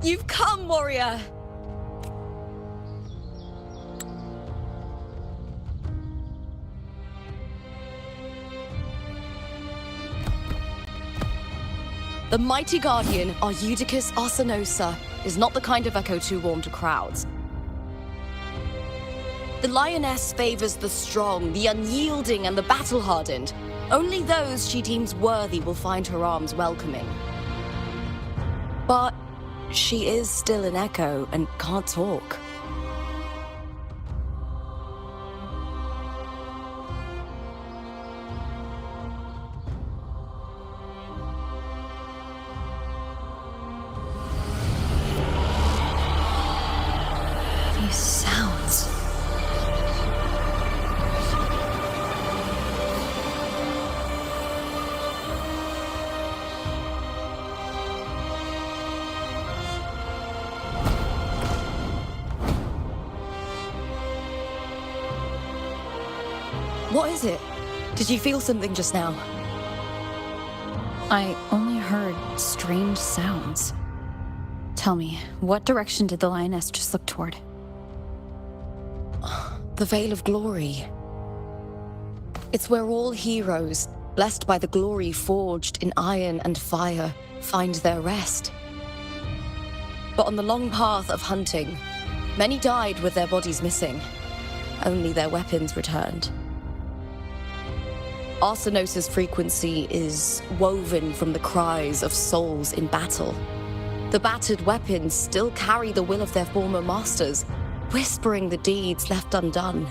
You've come, warrior! The mighty guardian, Arudicus Arsenosa, is not the kind of echo too warm to crowds. The lioness favors the strong, the unyielding, and the battle-hardened. Only those she deems worthy will find her arms welcoming. But she is still an echo and can't talk. These sounds. What is it? Did you feel something just now? I only heard strange sounds. Tell me, what direction did the lioness just look toward? The Veil of Glory. It's where all heroes, blessed by the glory forged in iron and fire, find their rest. But on the long path of hunting, many died with their bodies missing. Only their weapons returned. Arsenosa's frequency is woven from the cries of souls in battle. The battered weapons still carry the will of their former masters, whispering the deeds left undone.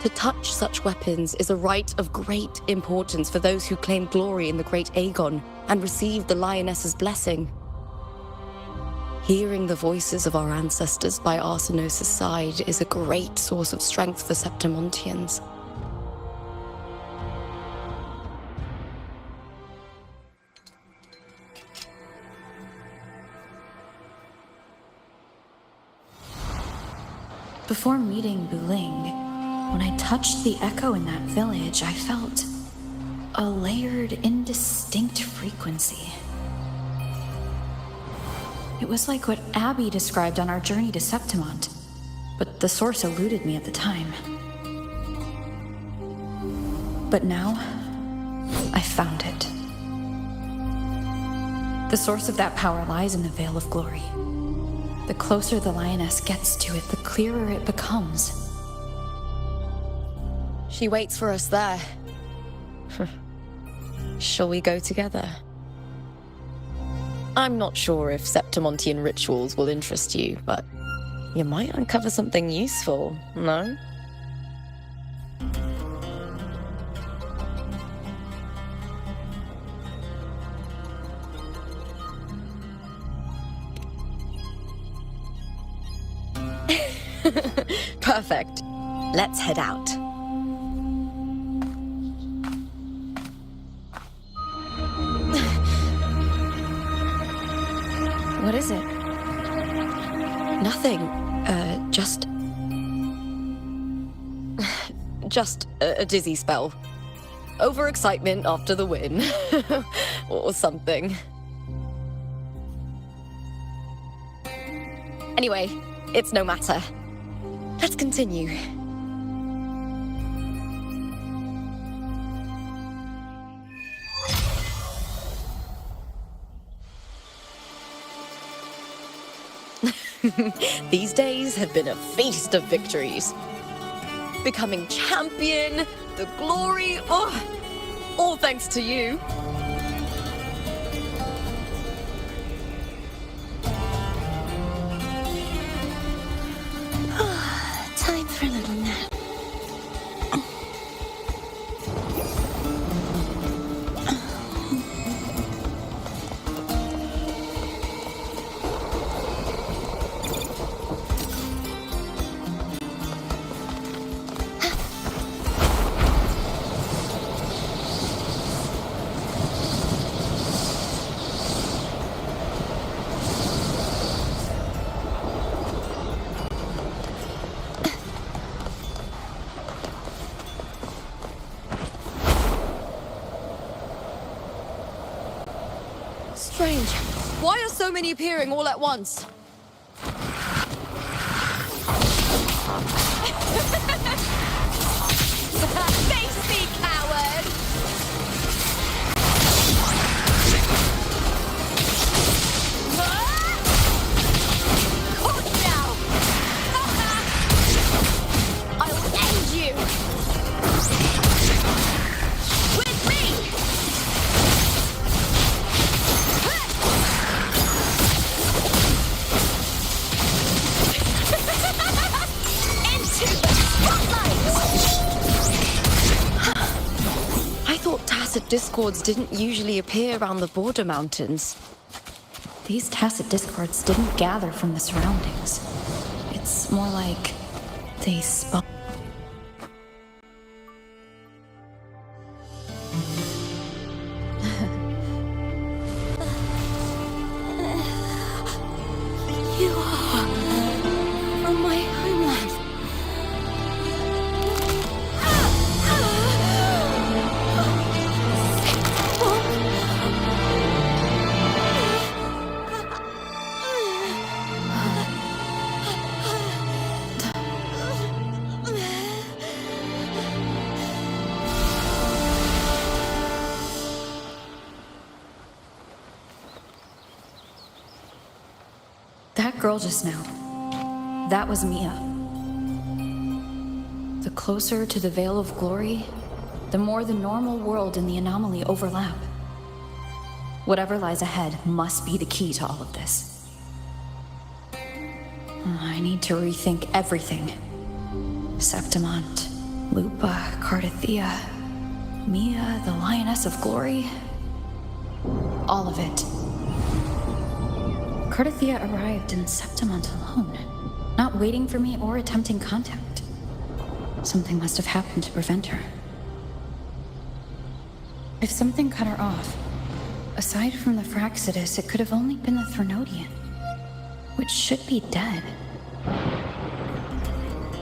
To touch such weapons is a rite of great importance for those who claim glory in the great Aegon and receive the lioness's blessing. Hearing the voices of our ancestors by Arsenosa's side is a great source of strength for Septimontians. Before meeting Buling, when I touched the echo in that village, I felt a layered, indistinct frequency. It was like what Abby described on our journey to Septimont, but the source eluded me at the time. But now, I found it. The source of that power lies in the Veil of Glory. The closer the lioness gets to it, the clearer it becomes. She waits for us there. Shall we go together? I'm not sure if Septimontian rituals will interest you, but you might uncover something useful, no? Perfect. Let's head out. What is it? Nothing. Just a dizzy spell. Overexcitement after the win. Or something. Anyway, it's no matter. Let's continue. These days have been a feast of victories. Becoming champion, the glory, all thanks to you. Time for a little nap. Strange. Why are so many appearing all at once? Face me, coward! Caught now! I'll end you! With me! Into the spotlight! I thought tacit discords didn't usually appear around the border mountains. These tacit discords didn't gather from the surroundings. It's more like they spawned. You are from my homeland. That girl just now, that was Mia. The closer to the Veil of Glory, the more the normal world and the anomaly overlap. Whatever lies ahead must be the key to all of this. I need to rethink everything. Septimont, Lupa, Cardathea, Mia, the Lioness of Glory. All of it. Cardathea arrived in Septimont alone, not waiting for me or attempting contact. Something must have happened to prevent her. If something cut her off, aside from the Fraxidus, it could have only been the Threnodian, which should be dead.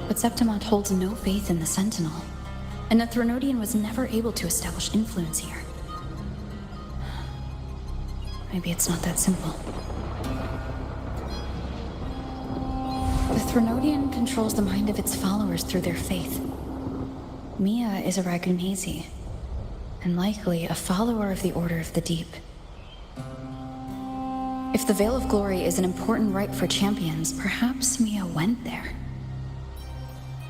But Septimont holds no faith in the Sentinel, and the Threnodian was never able to establish influence here. Maybe it's not that simple. The Threnodian controls the mind of its followers through their faith. Mia is a Ragunesi, and likely a follower of the Order of the Deep. If the Veil of Glory is an important rite for champions, perhaps Mia went there.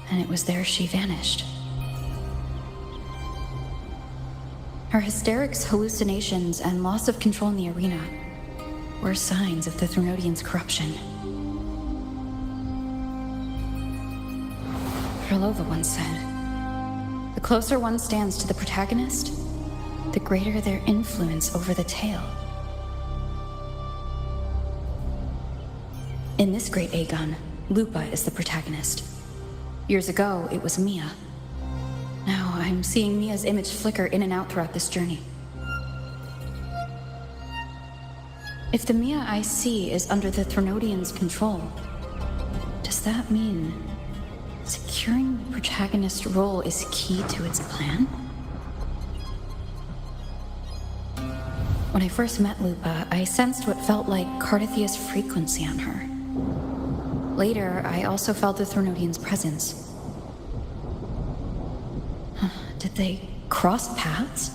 And it was there she vanished. Her hysterics, hallucinations, and loss of control in the arena were signs of the Threnodian's corruption. Krylova once said, "The closer one stands to the protagonist, the greater their influence over the tale." In this great Aegon, Lupa is the protagonist. Years ago, it was Mia. Now I'm seeing Mia's image flicker in and out throughout this journey. If the Mia I see is under the Threnodian's control, does that mean securing the protagonist role is key to its plan? When I first met Lupa, I sensed what felt like Cardathea's frequency on her. Later, I also felt the Threnodian's presence. Did they cross paths?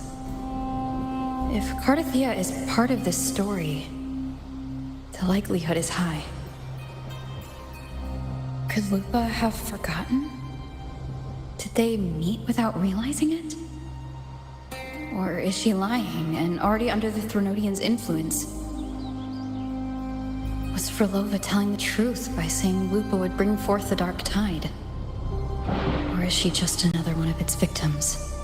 If Cardathea is part of this story, the likelihood is high. Could WuWa have forgotten? Did they meet without realizing it? Or is she lying and already under the Threnodian's influence? Was Frolova telling the truth by saying WuWa would bring forth the dark tide? Or is she just another one of its victims?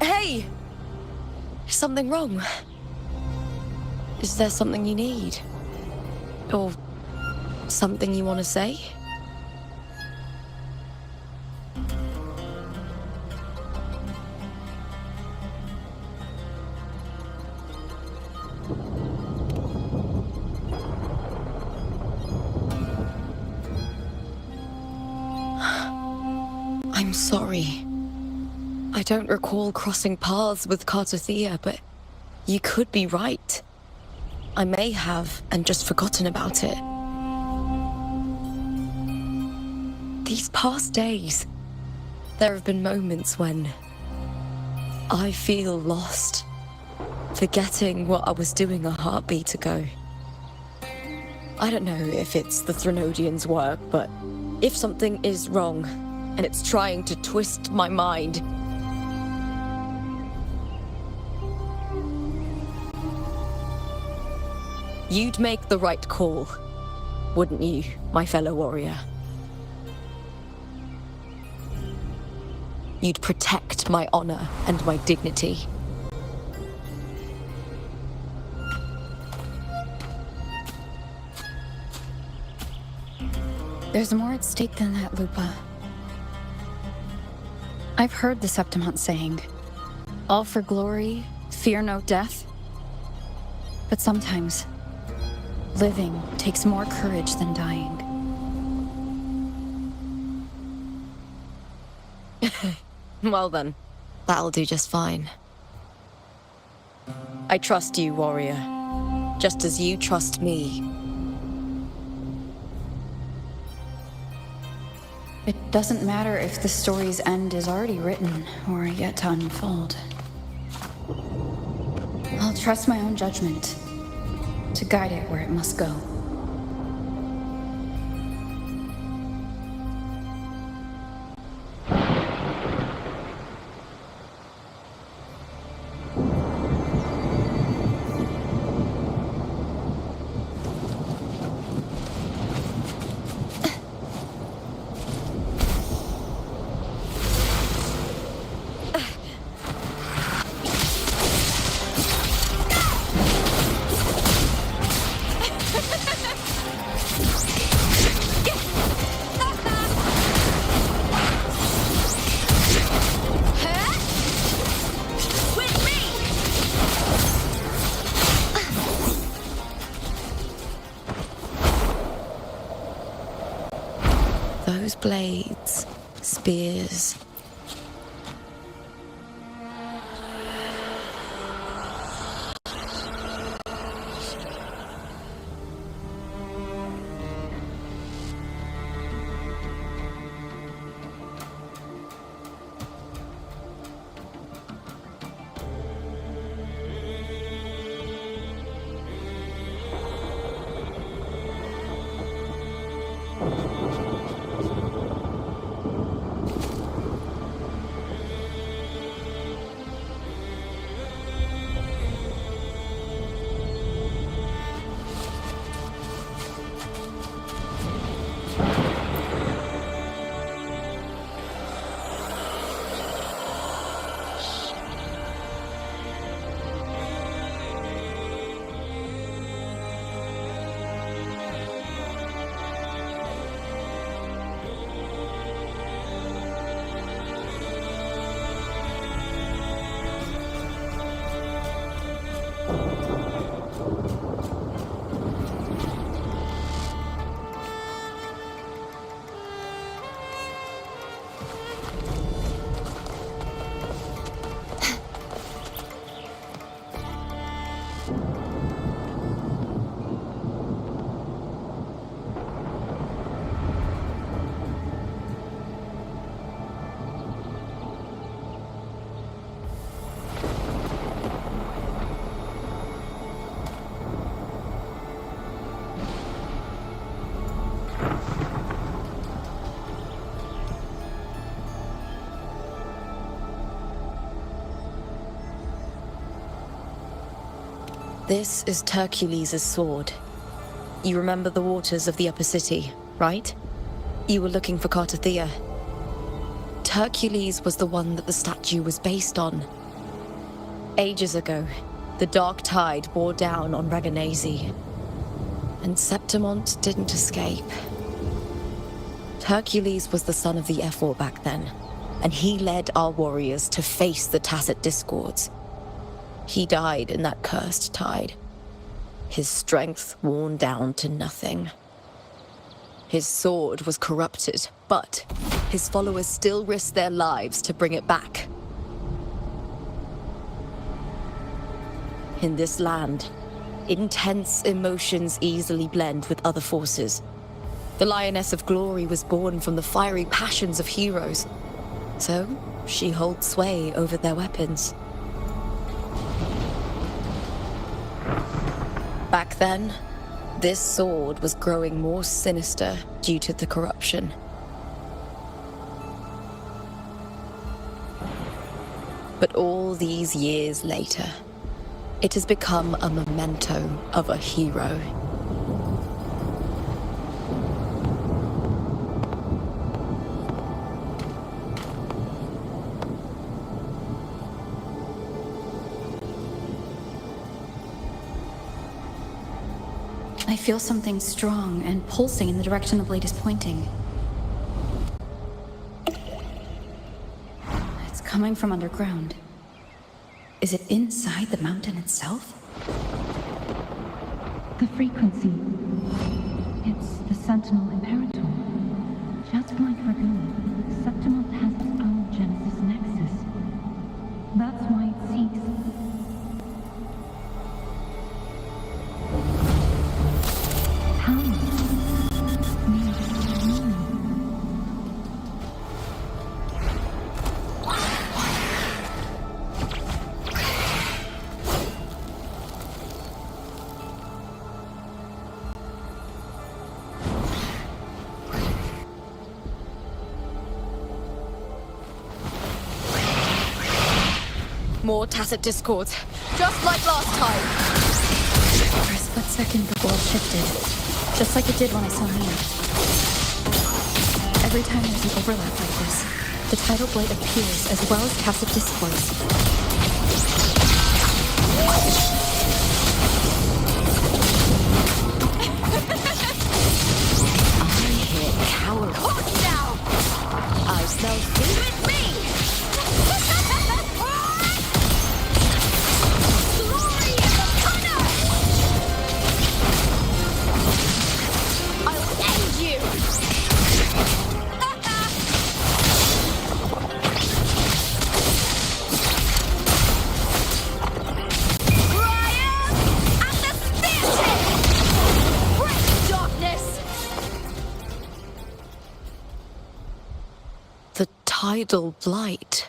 Hey! Is something wrong? Is there something you need? Or something you want to say? I'm sorry. I don't recall crossing paths with Cartothea, but you could be right. I may have, and just forgotten about it. These past days, there have been moments when I feel lost, forgetting what I was doing a heartbeat ago. I don't know if it's the Threnodian's work, but if something is wrong, and it's trying to twist my mind, you'd make the right call, wouldn't you, my fellow warrior? You'd protect my honor and my dignity. There's more at stake than that, Lupa. I've heard the Septimont saying, all for glory, fear no death. But sometimes, living takes more courage than dying. Well then, that'll do just fine. I trust you, warrior, just as you trust me. It doesn't matter if the story's end is already written or yet to unfold. I'll trust my own judgment to guide it where it must go. Those blades, spears. This is Hercules' sword. You remember the waters of the upper city, right? You were looking for Cartathea. Hercules was the one that the statue was based on. Ages ago, the dark tide bore down on Reganese, and Septimont didn't escape. Hercules was the son of the Ephor back then, and he led our warriors to face the Tacit Discords. He died in that cursed tide, his strength worn down to nothing. His sword was corrupted, but his followers still risked their lives to bring it back. In this land, intense emotions easily blend with other forces. The Lioness of Glory was born from the fiery passions of heroes, so she holds sway over their weapons. Back then, this sword was growing more sinister due to the corruption. But all these years later, it has become a memento of a hero. I feel something strong and pulsing in the direction the blade is pointing. It's coming from underground. Is it inside the mountain itself? The frequency. It's the Sentinel Imperator. Just like Ragu, Septimont has its own Genesis Nexus. That's why it seeks. More Tacit Discords, just like last time. For a split second, the world shifted, just like it did when I saw Mia. Every time there's an overlap like this, the tidal blade appears as well as Tacit Discords. I hear cowards. Hold now! I smell food with me! Tidal blight.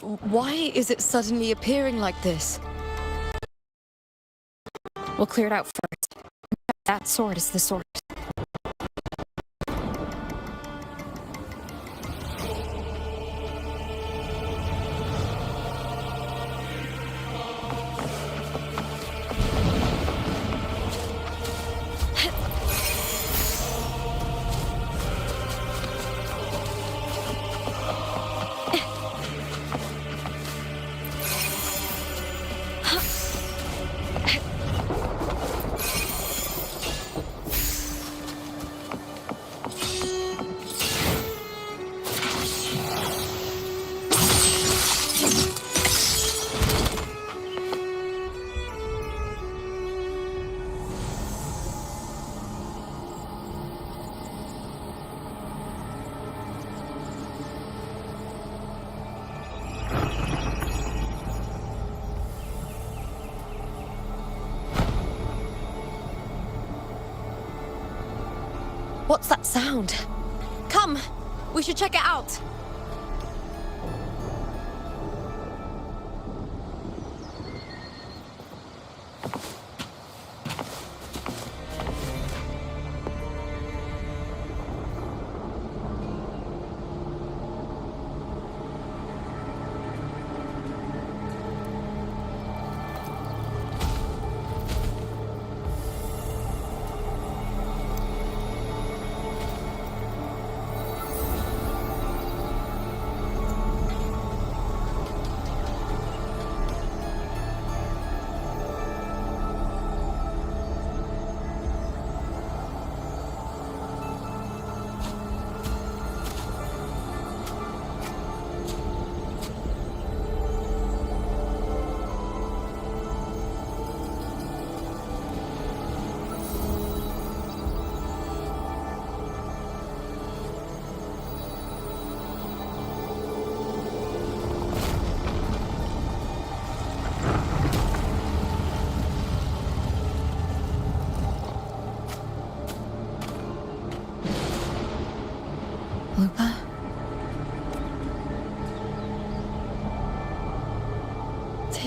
Why is it suddenly appearing like this? We'll clear it out first. That sword is the source. What's that sound? Come, we should check it out.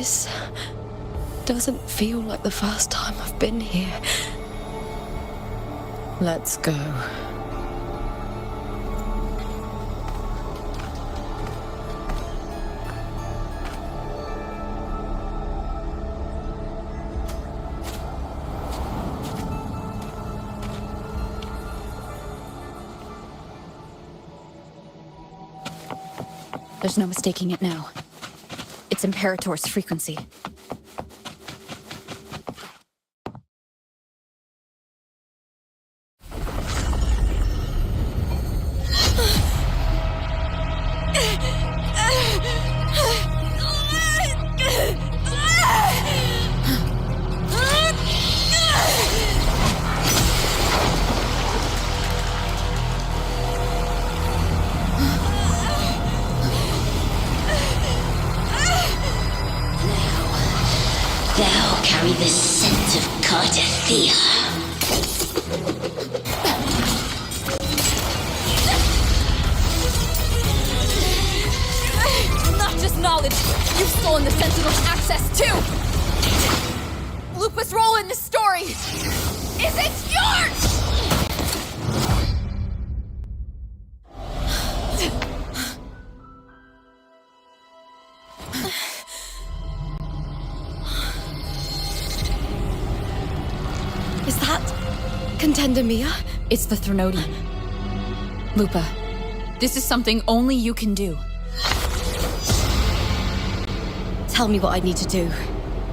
This doesn't feel like the first time I've been here. Let's go. There's no mistaking it now. It's Imperator's frequency. Thou carry the scent of Cardathea. Not just knowledge, you've stolen the Sentinel's access too! Lupa's role in this story isn't yours! Is that Contender Mia? It's the Threnodian. Lupa, this is something only you can do. Tell me what I need to do.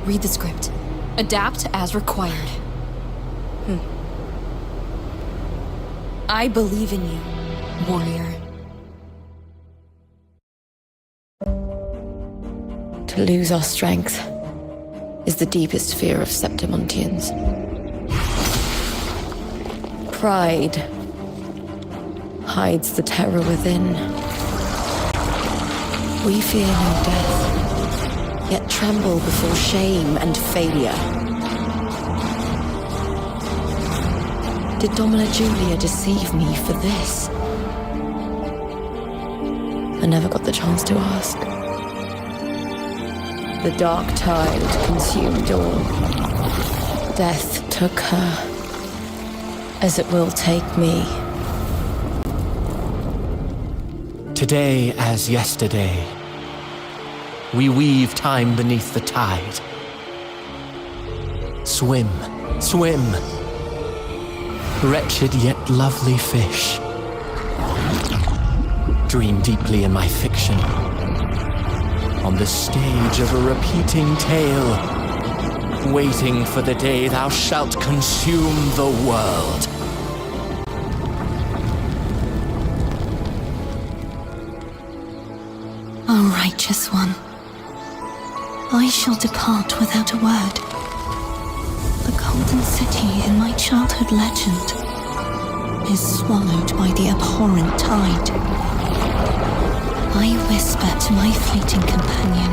Read the script. Adapt as required. I believe in you, warrior. To lose our strength is the deepest fear of Septimontians. Pride hides the terror within. We fear no death, yet tremble before shame and failure. Did Domina Julia deceive me for this? I never got the chance to ask. The dark tide consumed all. Death took her, as it will take me. Today as yesterday, we weave time beneath the tide. Swim, swim, wretched yet lovely fish. Dream deeply in my fiction, on the stage of a repeating tale, waiting for the day thou shalt consume the world. O righteous one, I shall depart without a word. The golden city in my childhood legend is swallowed by the abhorrent tide. I whisper to my fleeting companion.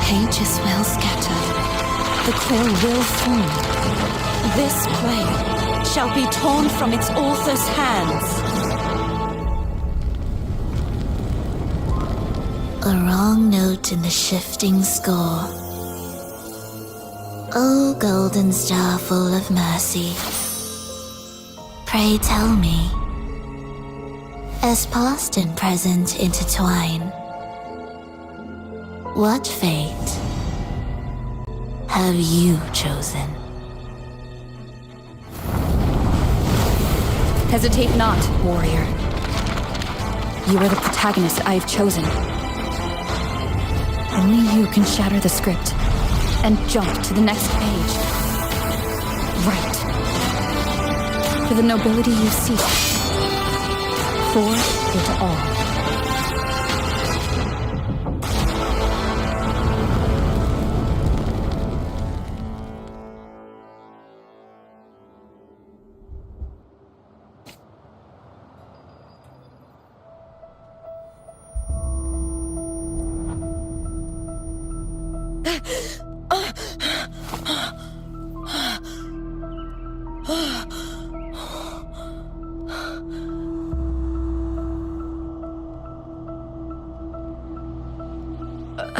Pages will scatter, the quill will form. This play shall be torn from its author's hands. A wrong note in the shifting score. O golden star full of mercy, pray tell me, as past and present intertwine, what fate have you chosen? Hesitate not, warrior. You are the protagonist I have chosen. Only you can shatter the script and jump to the next page. Right. For the nobility you seek. For it all.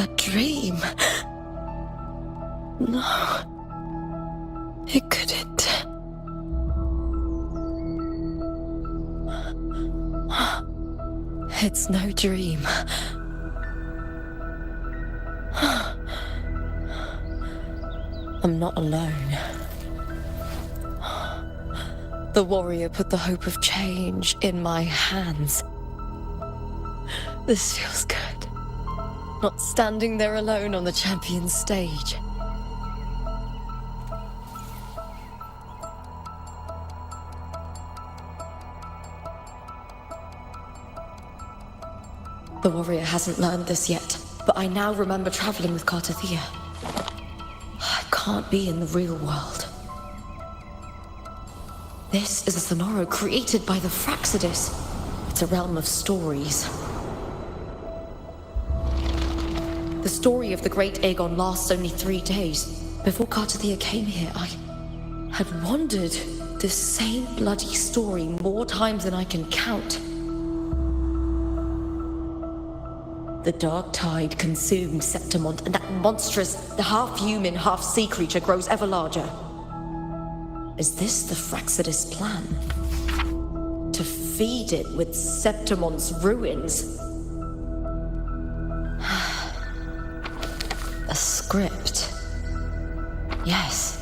a dream. No. It couldn't. It's no dream. I'm not alone. The warrior put the hope of change in my hands. This feels good. Not standing there alone on the champion's stage. The warrior hasn't learned this yet, but I now remember traveling with Cartathea. I can't be in the real world. This is a Sonoro created by the Fraxidus. It's a realm of stories. The story of the Great Aegon lasts only 3 days. Before Cartathea came here, I had wandered this same bloody story more times than I can count. The dark tide consumed Septimont, and that monstrous, half-human, half-sea creature grows ever larger. Is this the Fraxidus plan? To feed it with Septimont's ruins? A script. Yes,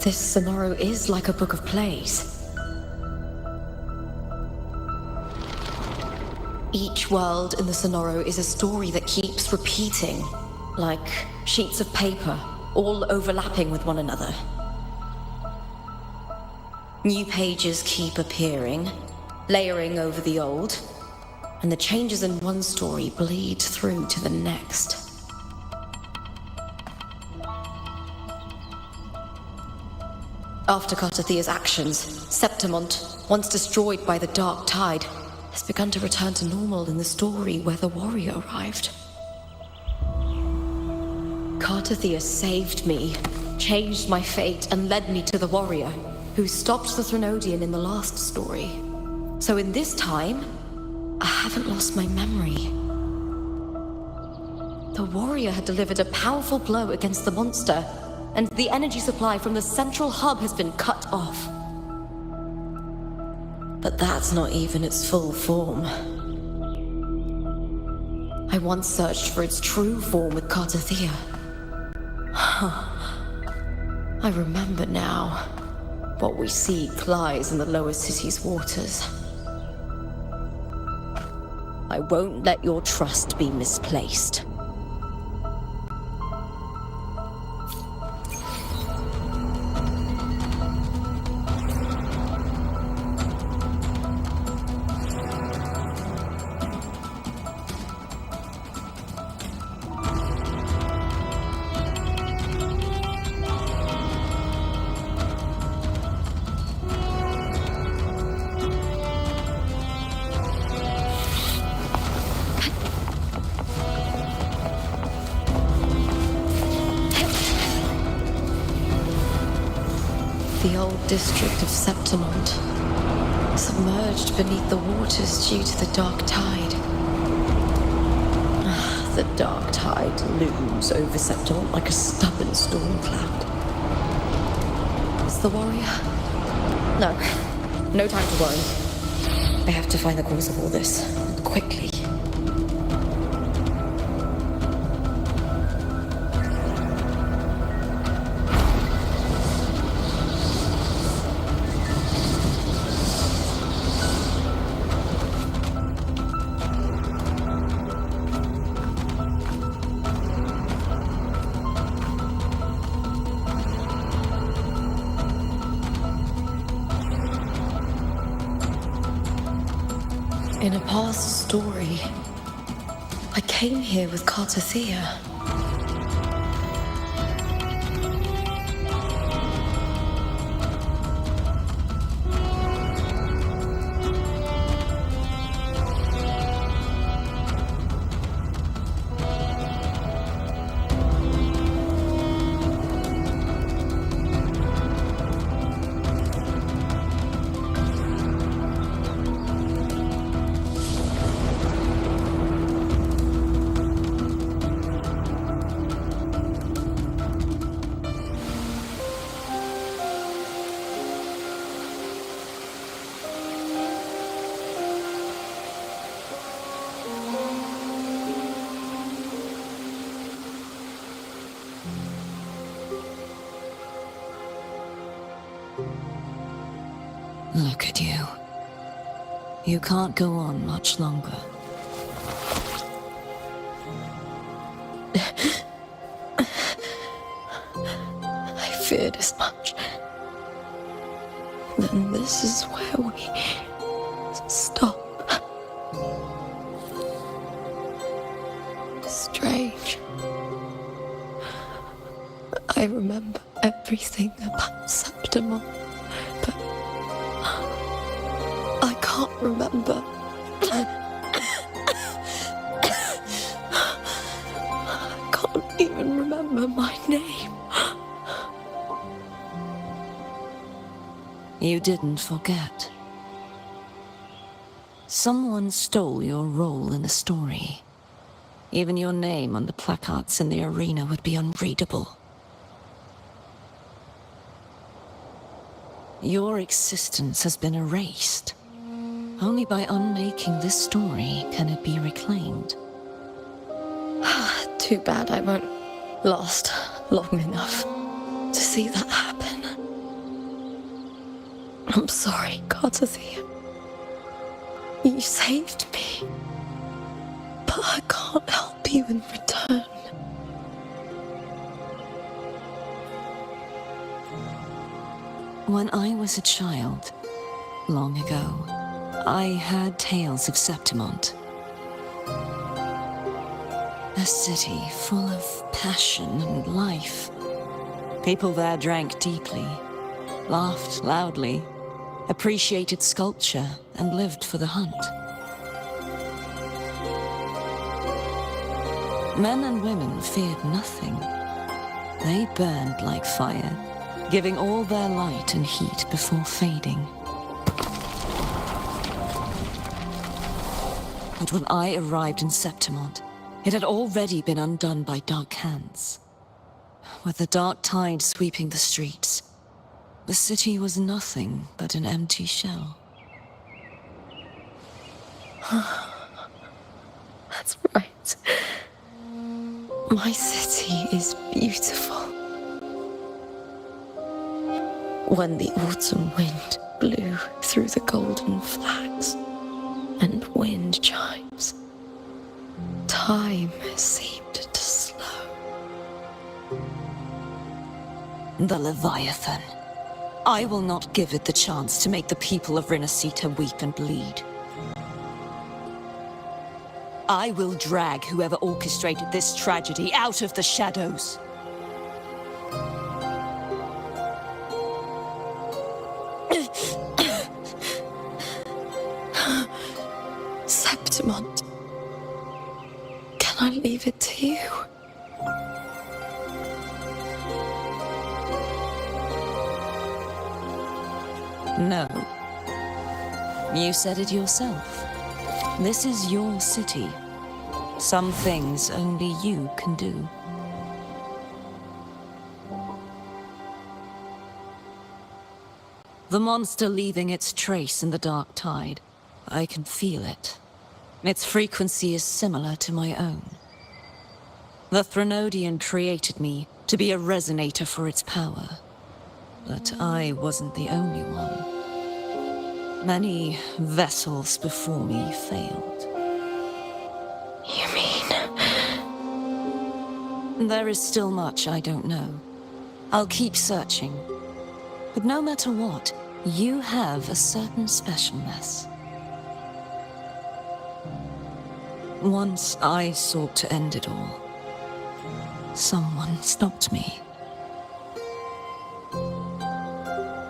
this Sonoro is like a book of plays. Each world in the Sonoro is a story that keeps repeating, like sheets of paper, all overlapping with one another. New pages keep appearing, layering over the old, and the changes in one story bleed through to the next. After Cartathea's actions, Septimont, once destroyed by the dark tide, has begun to return to normal in the story where the warrior arrived. Cartathea saved me, changed my fate, and led me to the warrior, who stopped the Threnodian in the last story. So in this time, I haven't lost my memory. The warrior had delivered a powerful blow against the monster, and the energy supply from the central hub has been cut off. But that's not even its full form. I once searched for its true form with Cartathea. I remember now. What we seek lies in the lower city's waters. I won't let your trust be misplaced. The old district of Septimont, submerged beneath the waters due to the dark tide. The dark tide looms over Septimont like a stubborn storm cloud. Is the warrior? No time to worry. I have to find the cause of all this, and quickly. In a past story, I came here with Cartathea. Look at you. You can't go on much longer. I feared as much. Then this is where we stop. Strange. I remember everything about Septimon, but I can't remember. I can't even remember my name. You didn't forget. Someone stole your role in the story. Even your name on the placards in the arena would be unreadable. Your existence has been erased. Only by unmaking this story can it be reclaimed. Too bad I won't last long enough to see that happen. I'm sorry, Cartathea. You saved me. But I can't help you in return. When I was a child, long ago, I heard tales of Septimont. A city full of passion and life. People there drank deeply, laughed loudly, appreciated sculpture, and lived for the hunt. Men and women feared nothing. They burned like fire, giving all their light and heat before fading. But when I arrived in Septimont, it had already been undone by dark hands. With the dark tide sweeping the streets, the city was nothing but an empty shell. That's right. My city is beautiful. When the autumn wind blew through the golden flags and wind chimes, time seemed to slow. The Leviathan. I will not give it the chance to make the people of Rinascita weep and bleed. I will drag whoever orchestrated this tragedy out of the shadows. Septimont, can I leave it to you? No. You said it yourself. This is your city. Some things only you can do. The monster leaving its trace in the dark tide. I can feel it. Its frequency is similar to my own. The Threnodian created me to be a resonator for its power. But I wasn't the only one. Many vessels before me failed. You mean? There is still much I don't know. I'll keep searching. But no matter what, you have a certain specialness. Once I sought to end it all. Someone stopped me.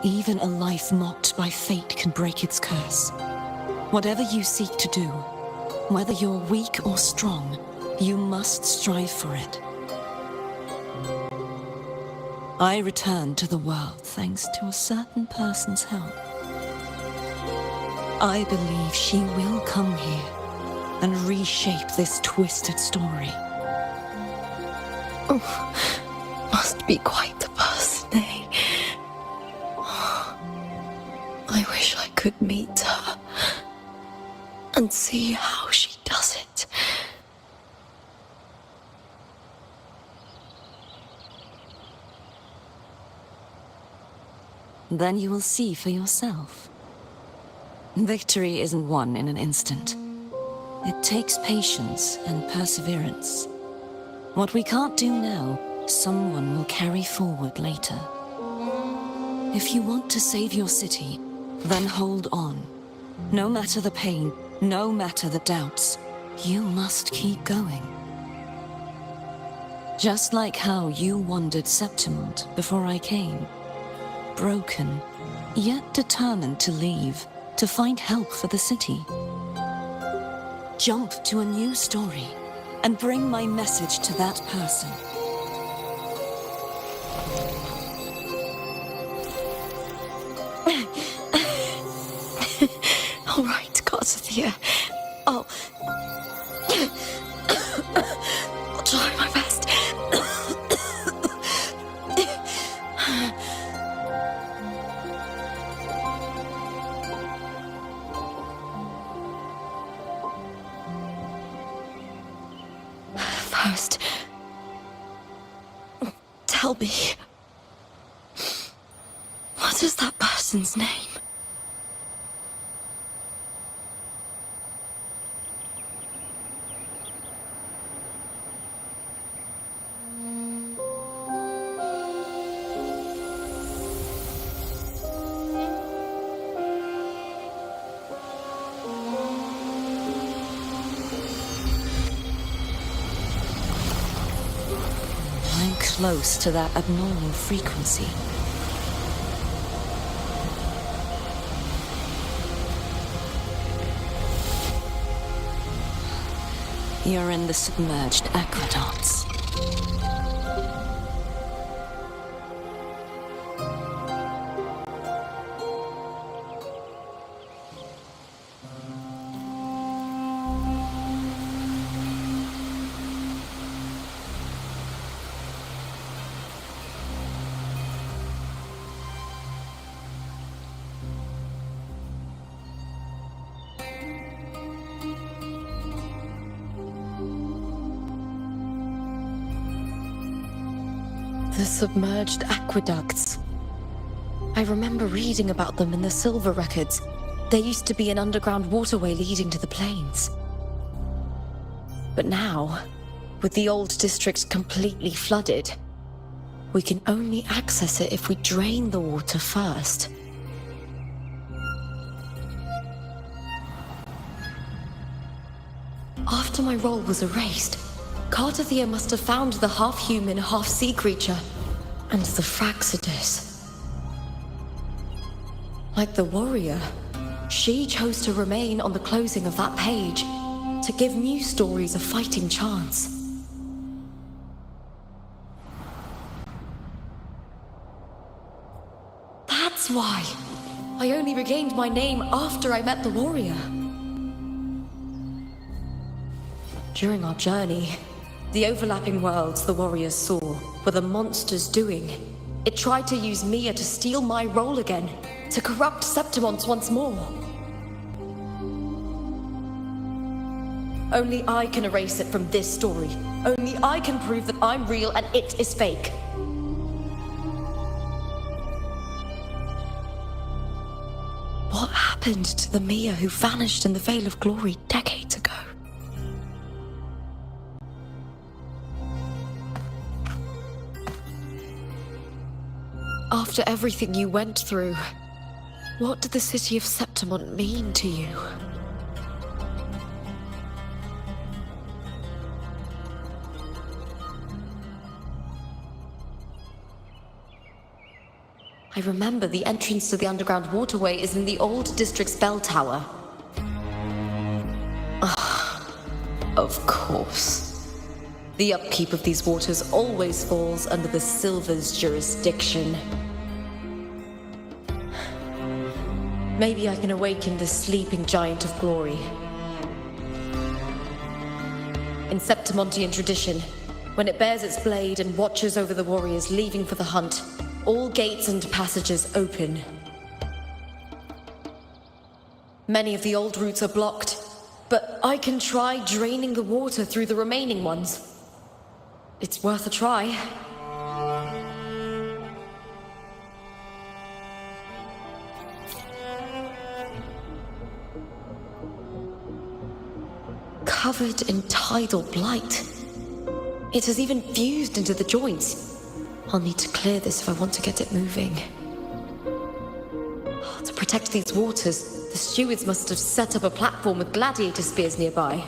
Even a life mocked by fate can break its curse. Whatever you seek to do, whether you're weak or strong, you must strive for it. I returned to the world thanks to a certain person's help. I believe she will come here and reshape this twisted story. Oh, must be quite the person, eh? I wish I could meet her and see how she does it. Then you will see for yourself. Victory isn't won in an instant. It takes patience and perseverance. What we can't do now, someone will carry forward later. If you want to save your city, then hold on. No matter the pain, no matter the doubts, you must keep going. Just like how you wandered Septimont before I came. Broken, yet determined to leave, to find help for the city. Jump to a new story and bring my message to that person. All right, Garcia. I'll try my best. First, tell me, what is that person's name? I'm close to that abnormal frequency. You're in the submerged aqueducts. The submerged aqueducts. I remember reading about them in the Silver records. There used to be an underground waterway leading to the plains. But now, with the old district completely flooded, we can only access it if we drain the water first. After my role was erased, Cartathea must have found the half-human, half-sea creature, and the Fraxidus. Like the warrior, she chose to remain on the closing of that page, to give new stories a fighting chance. That's why I only regained my name after I met the warrior. During our journey, the overlapping worlds the warriors saw were the monster's doing. It tried to use Mia to steal my role again, to corrupt Septimont once more. Only I can erase it from this story. Only I can prove that I'm real and it is fake. What happened to the Mia who vanished in the Veil of Glory decades ago? After everything you went through, what did the city of Septimont mean to you? I remember the entrance to the underground waterway is in the old district's bell tower. Of course. The upkeep of these waters always falls under the Silver's jurisdiction. Maybe I can awaken the sleeping giant of glory. In Septimontian tradition, when it bears its blade and watches over the warriors leaving for the hunt, all gates and passages open. Many of the old routes are blocked, but I can try draining the water through the remaining ones. It's worth a try. covered in tidal blight. It has even fused into the joints. I'll need to clear this if I want to get it moving. To protect these waters, the stewards must have set up a platform with gladiator spears nearby.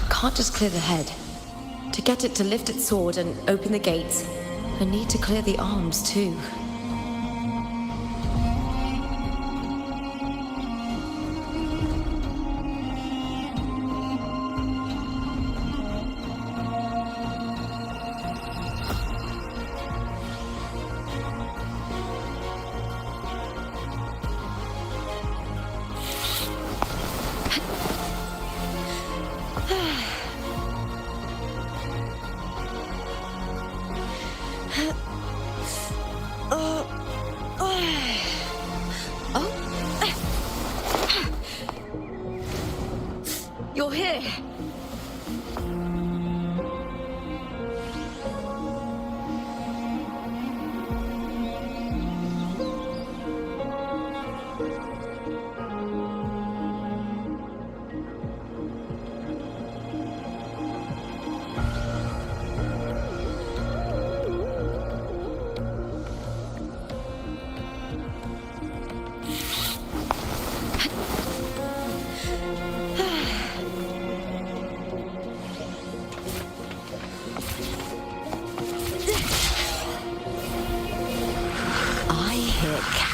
Can't just clear the head. To get it to lift its sword and open the gates, I need to clear the arms too. You're here!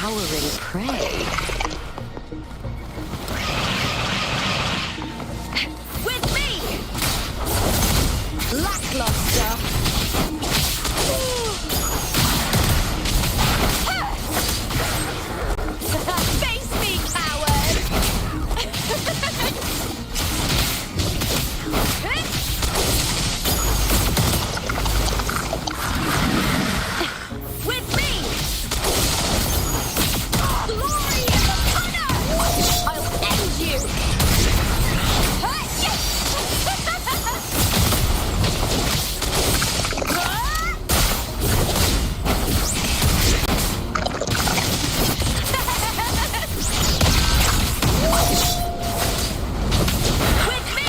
Cowering prey. With me! Lackluster! Face me, coward! With me! Glory in the punter! I'll end you! With me!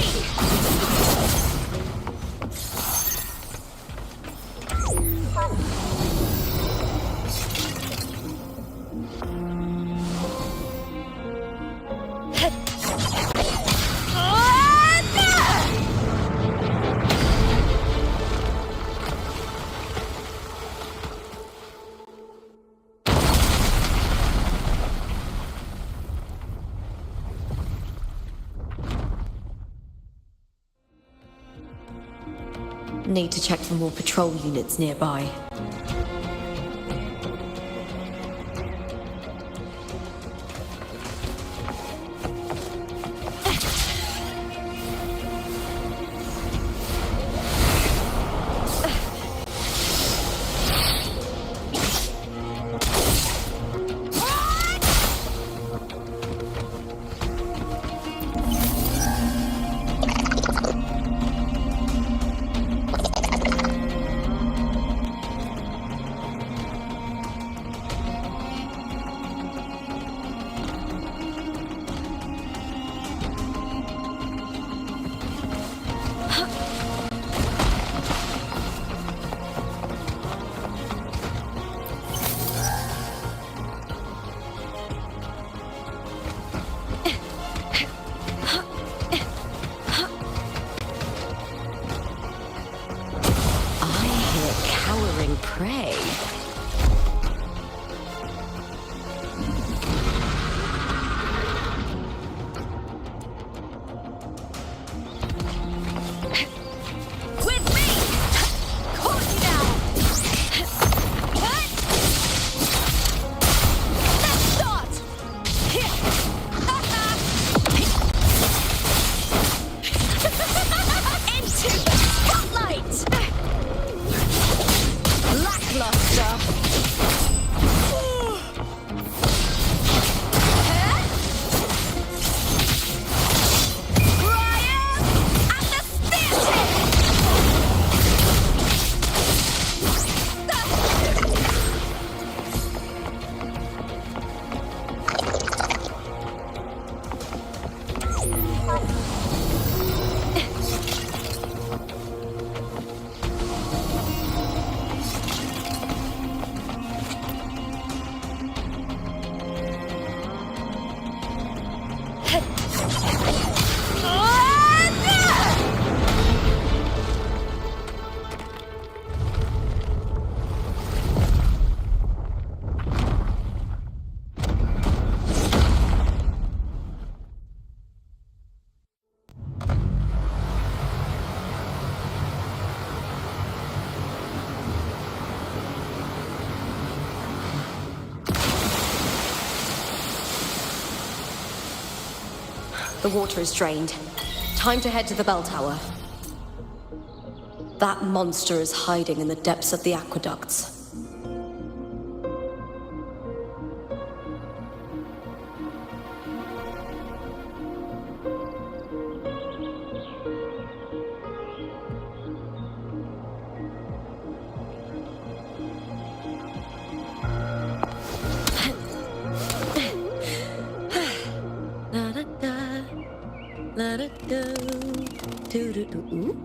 Need to check for more patrol units nearby. The water is drained. Time to head to the bell tower. That monster is hiding in the depths of the aqueducts. Let it go. Do-do-do.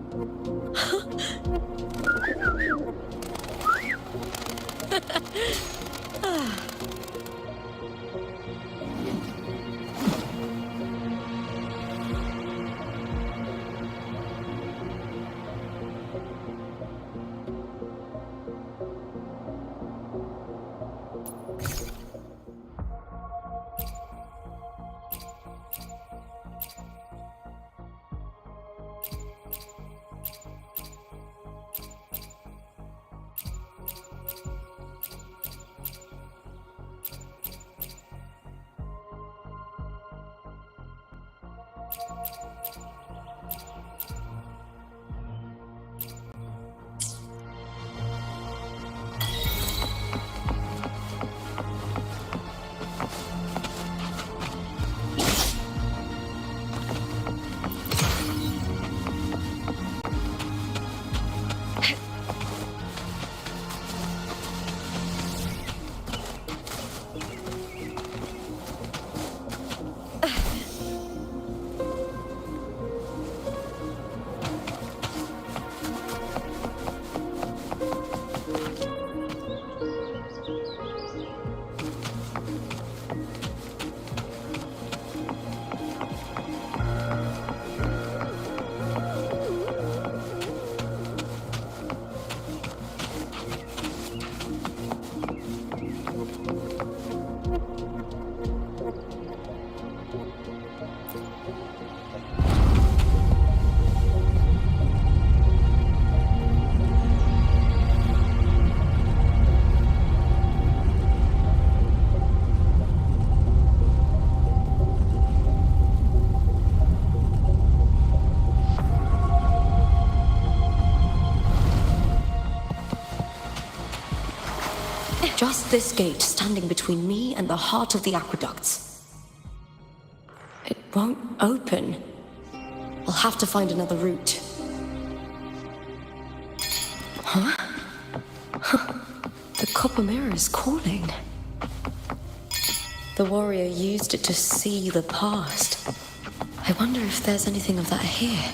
Just this gate standing between me and the heart of the aqueducts. It won't open. I'll have to find another route. Huh? The copper mirror is calling. The warrior used it to see the past. I wonder if there's anything of that here.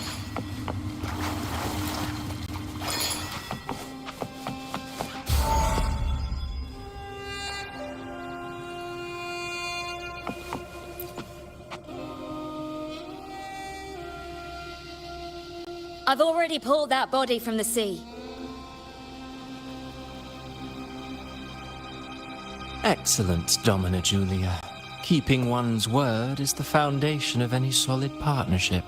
I've already pulled that body from the sea. Excellent, Domina Julia. Keeping one's word is the foundation of any solid partnership.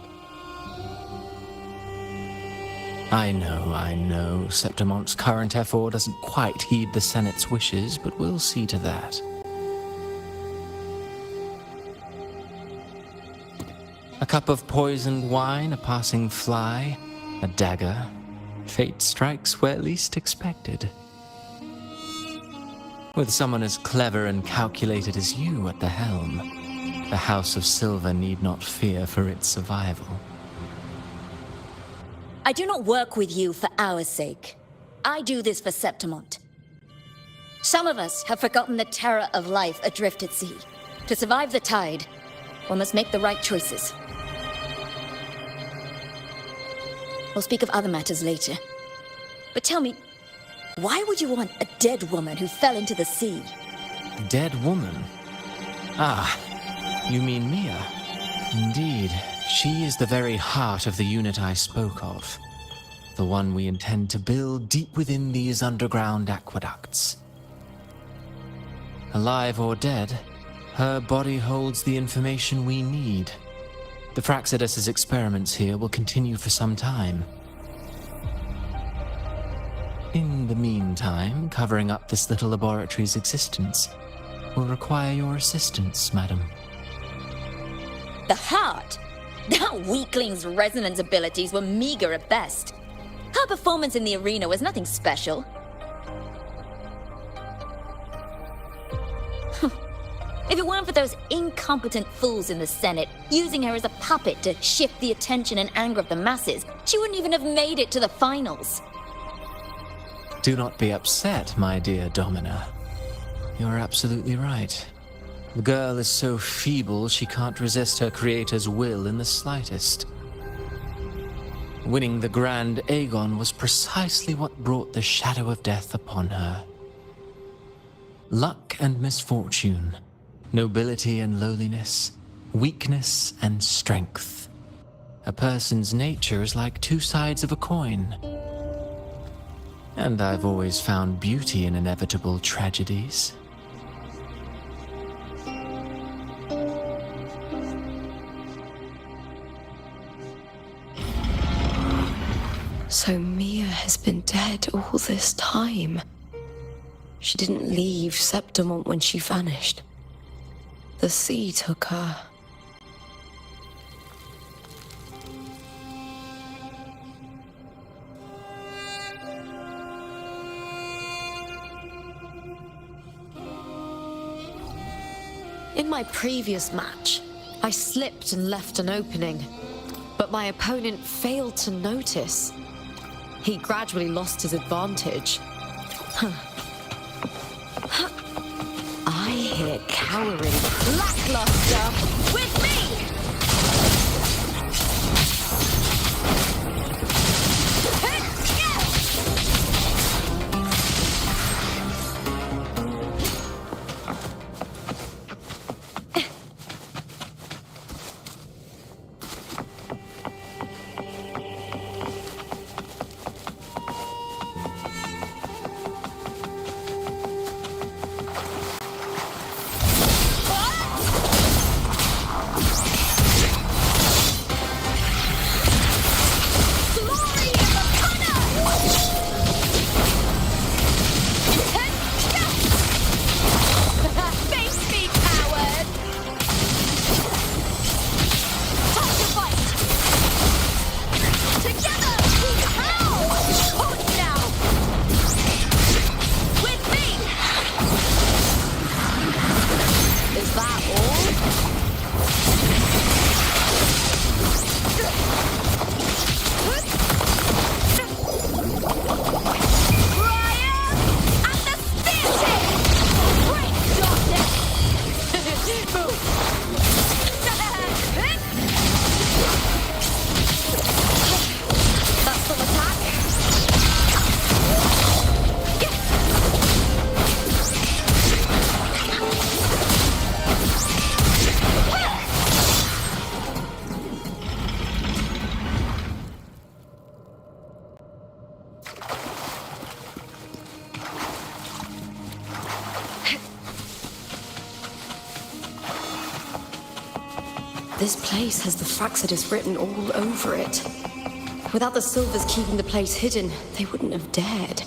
I know, Septimonte's current effort doesn't quite heed the Senate's wishes, but we'll see to that. A cup of poisoned wine, a passing fly, a dagger. Fate strikes where least expected. With someone as clever and calculated as you at the helm, the House of Silver need not fear for its survival. I do not work with you for our sake. I do this for Septimont. Some of us have forgotten the terror of life adrift at sea. To survive the tide, one must make the right choices. We'll speak of other matters later. But tell me, why would you want a dead woman who fell into the sea? Dead woman? Ah, you mean Mia? Indeed, she is the very heart of the unit I spoke of. The one we intend to build deep within these underground aqueducts. Alive or dead, her body holds the information we need. The Fraxidus' experiments here will continue for some time. In the meantime, covering up this little laboratory's existence will require your assistance, madam. The heart That weakling's resonance abilities were meager at best. Her performance in the arena was nothing special. If it weren't for those incompetent fools in the Senate using her as a puppet to shift the attention and anger of the masses, she wouldn't even have made it to the finals. Do not be upset, my dear Domina. You're absolutely right. The girl is so feeble she can't resist her creator's will in the slightest. Winning the Grand Aegon was precisely what brought the shadow of death upon her. Luck and misfortune, nobility and lowliness, weakness and strength. A person's nature is like two sides of a coin. And I've always found beauty in inevitable tragedies. So Mia has been dead all this time. She didn't leave Septimont when she vanished. The sea took her. In my previous match, I slipped and left an opening, but my opponent failed to notice. He gradually lost his advantage. I hear cowering lackluster with me! This place has the Fraxidus written all over it. Without the Silvers keeping the place hidden, they wouldn't have dared.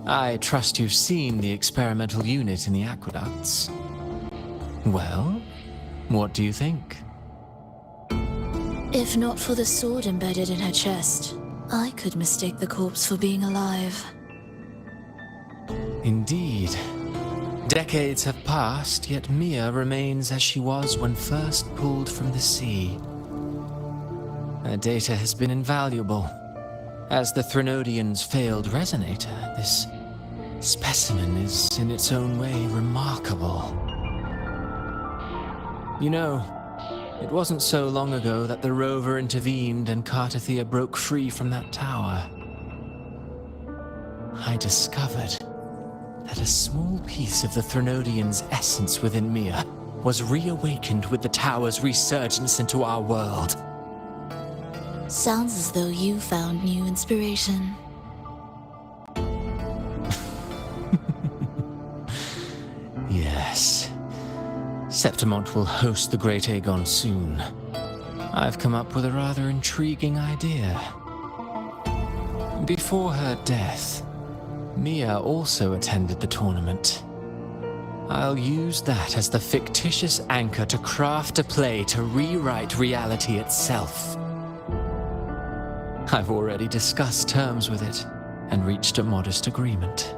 I trust you've seen the experimental unit in the aqueducts. Well, what do you think? If not for the sword embedded in her chest, I could mistake the corpse for being alive. Indeed. Decades have passed, yet Mia remains as she was when first pulled from the sea. Her data has been invaluable. As the Threnodians' failed resonator, this specimen is in its own way remarkable. You know, it wasn't so long ago that the rover intervened and Cartathea broke free from that tower. I discovered that a small piece of the Threnodians' essence within Mia was reawakened with the tower's resurgence into our world. Sounds as though you found new inspiration. Yes. Septimont will host the Great Aegon soon. I've come up with a rather intriguing idea. Before her death, Mia also attended the tournament. I'll use that as the fictitious anchor to craft a play to rewrite reality itself. I've already discussed terms with it and reached a modest agreement.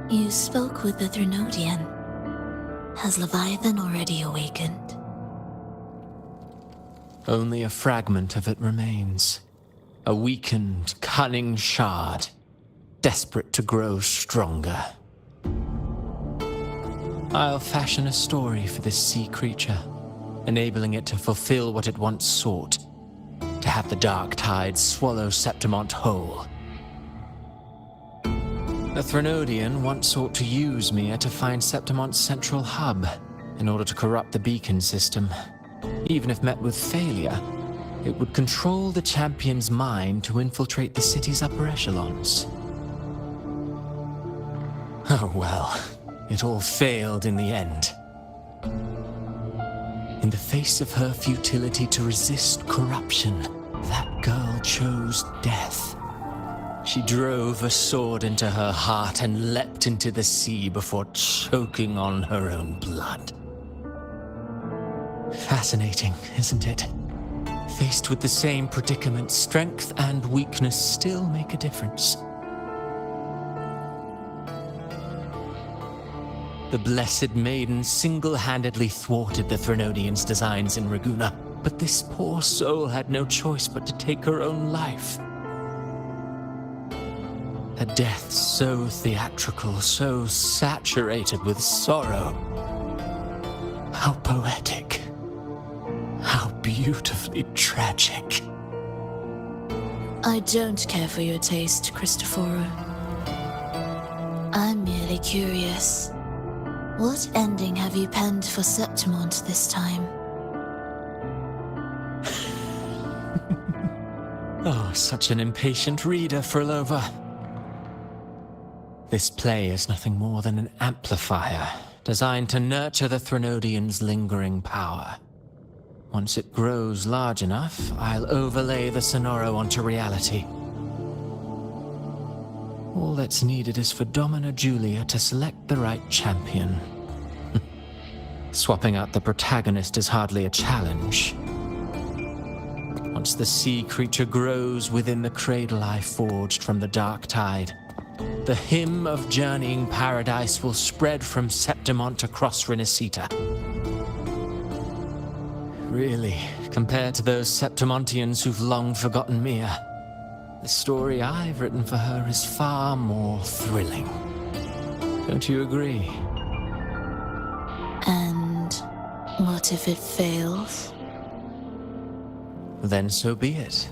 You spoke with the Threnodian. Has Leviathan already awakened? Only a fragment of it remains. A weakened, cunning shard, desperate to grow stronger. I'll fashion a story for this sea creature, enabling it to fulfill what it once sought, to have the dark tide swallow Septimont whole. The Threnodian once sought to use Mia to find Septimont's central hub in order to corrupt the beacon system. Even if met with failure, it would control the champion's mind to infiltrate the city's upper echelons. Oh well, it all failed in the end. In the face of her futility to resist corruption, that girl chose death. She drove a sword into her heart and leapt into the sea before choking on her own blood. Fascinating, isn't it? Faced with the same predicament, strength and weakness still make a difference. The Blessed Maiden single-handedly thwarted the Threnodian's designs in Raguna, but this poor soul had no choice but to take her own life. A death so theatrical, so saturated with sorrow. How poetic. How beautifully tragic. I don't care for your taste, Cristoforo. I'm merely curious. What ending have you penned for Septimont this time? Oh, such an impatient reader, Frolova. This play is nothing more than an amplifier, designed to nurture the Threnodian's lingering power. Once it grows large enough, I'll overlay the Sonoro onto reality. All that's needed is for Domina Julia to select the right champion. Swapping out the protagonist is hardly a challenge. Once the sea creature grows within the cradle I forged from the dark tide, the hymn of journeying paradise will spread from Septimont across Rinascita. Really, compared to those Septimontians who've long forgotten Mia, the story I've written for her is far more thrilling. Don't you agree? And what if it fails? Then so be it.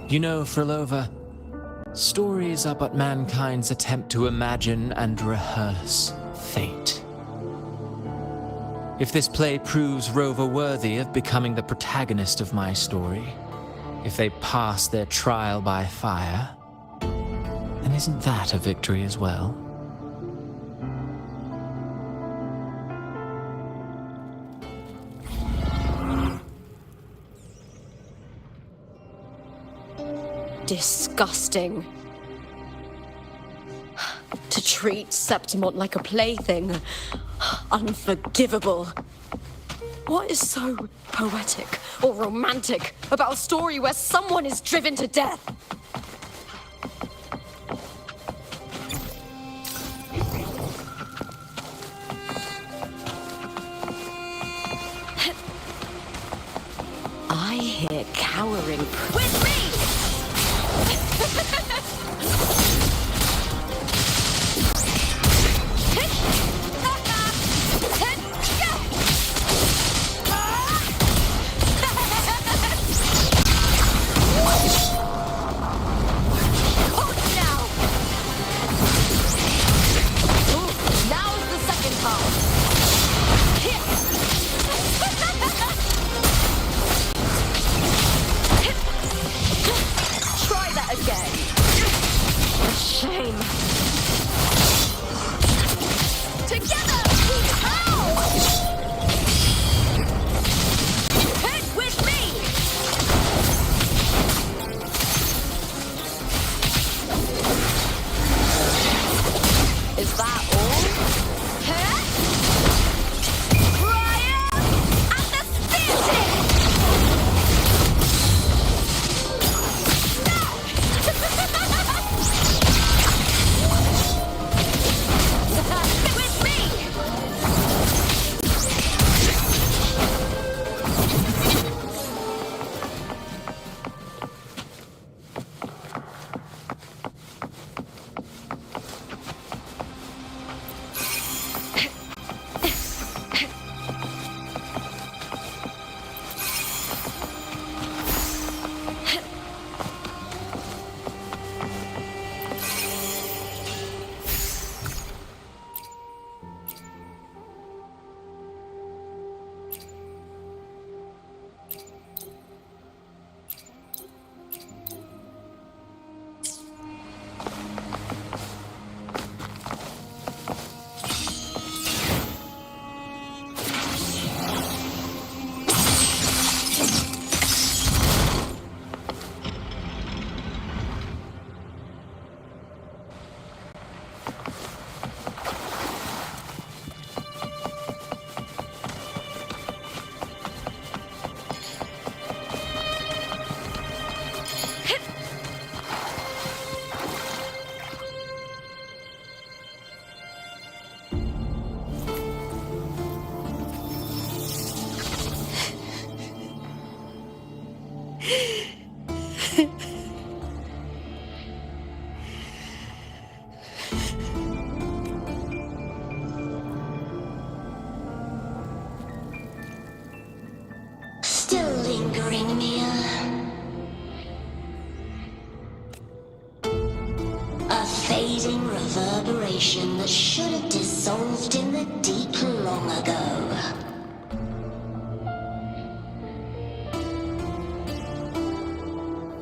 You know, Frolova, stories are but mankind's attempt to imagine and rehearse fate. If this play proves Rover worthy of becoming the protagonist of my story, if they pass their trial by fire, then isn't that a victory as well? Disgusting. To treat Septimont like a plaything. Unforgivable. What is so poetic or romantic about a story where someone is driven to death? I hear cowering with me! Is that all? Huh? Riot at the city! With me! Still lingering, Mia. A fading reverberation that should have dissolved in the deep long ago.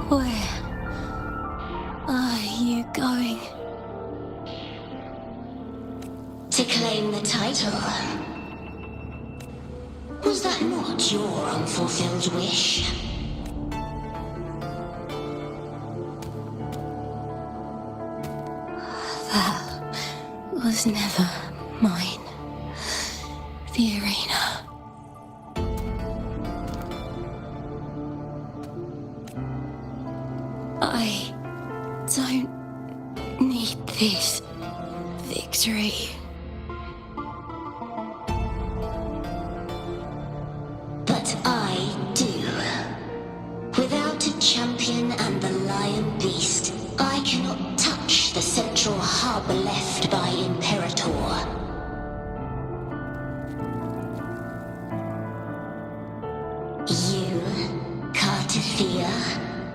Where are you going? To claim the title. Was that not your unfulfilled wish? That was never mine. The arena. I don't need this victory. But I do. Without a champion and the lion beast, I cannot touch the central hub left by Imperator. You, Cartithia,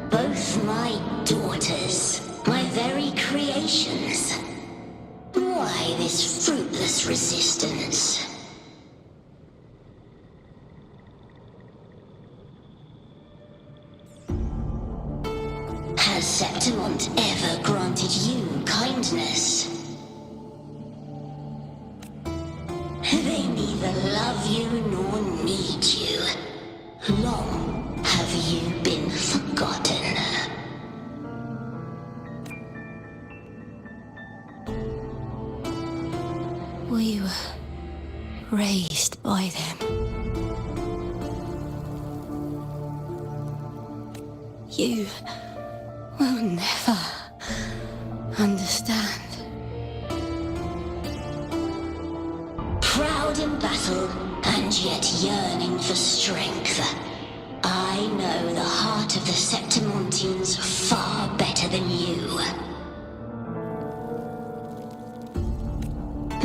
both my daughters, my very creations. Why this fruitless resistance? Has Septimont ever granted you kindness? They neither love you nor need you. Long have you been forgotten. We were raised by them. You will never understand. Proud in battle, and yet yearning for strength. I know the heart of the Septimontians far better than you.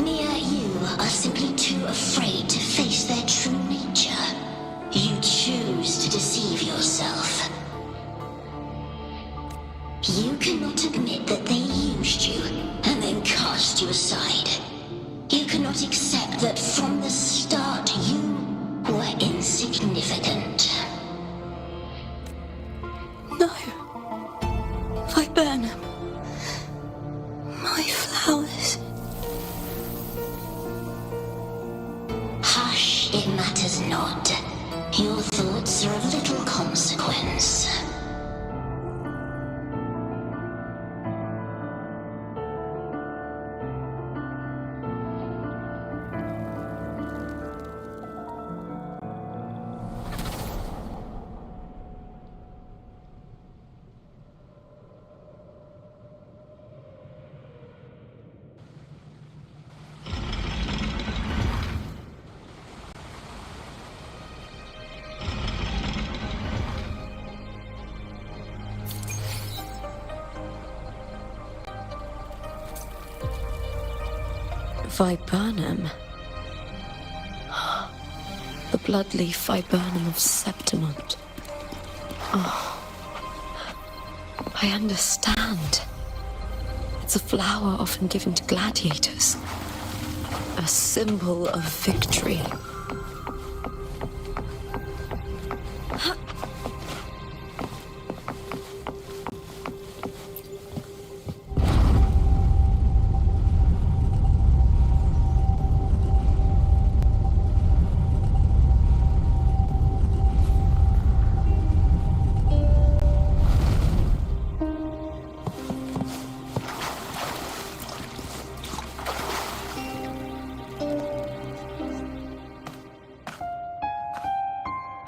Mia, you are simply too afraid to face their true nature. You choose to deceive yourself. You cannot admit that they used you and then cast you aside. You cannot accept that from the start you were insignificant. No. Viburnum. My flowers. Hush, it matters not. Your thoughts are of little consequence. Viburnum. The bloodleaf viburnum of Septimont. Oh, I understand. It's a flower often given to gladiators. A symbol of victory.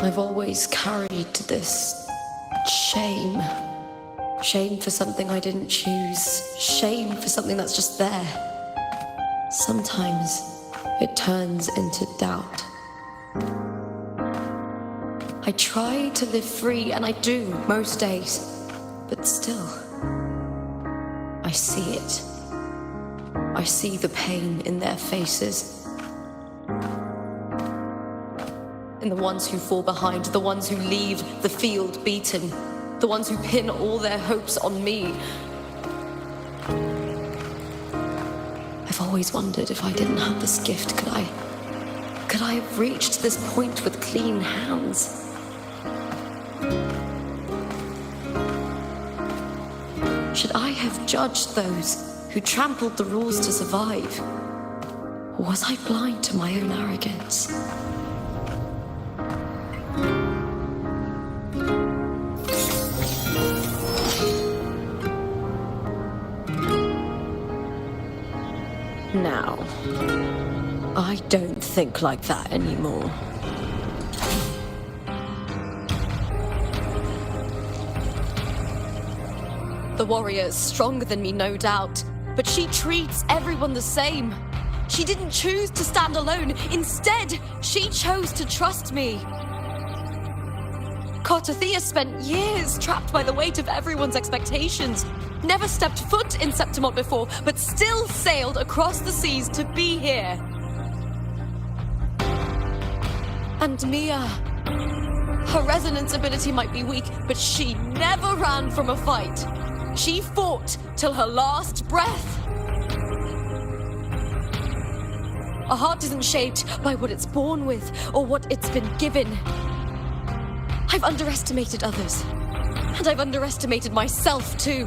I've always carried this shame. Shame for something I didn't choose. Shame for something that's just there. Sometimes it turns into doubt. I try to live free, and I do most days. But still, I see it. I see the pain in their faces. In the ones who fall behind, the ones who leave the field beaten, the ones who pin all their hopes on me. I've always wondered if I didn't have this gift, could I have reached this point with clean hands? Should I have judged those who trampled the rules to survive? Or was I blind to my own arrogance? Now, I don't think like that anymore. The warrior is stronger than me, no doubt, but she treats everyone the same. She didn't choose to stand alone. Instead, she chose to trust me. Cartothea spent years trapped by the weight of everyone's expectations. Never stepped foot in Septimont before, but still sailed across the seas to be here. And Mia, her resonance ability might be weak, but she never ran from a fight. She fought till her last breath. A heart isn't shaped by what it's born with or what it's been given. I've underestimated others, and I've underestimated myself too.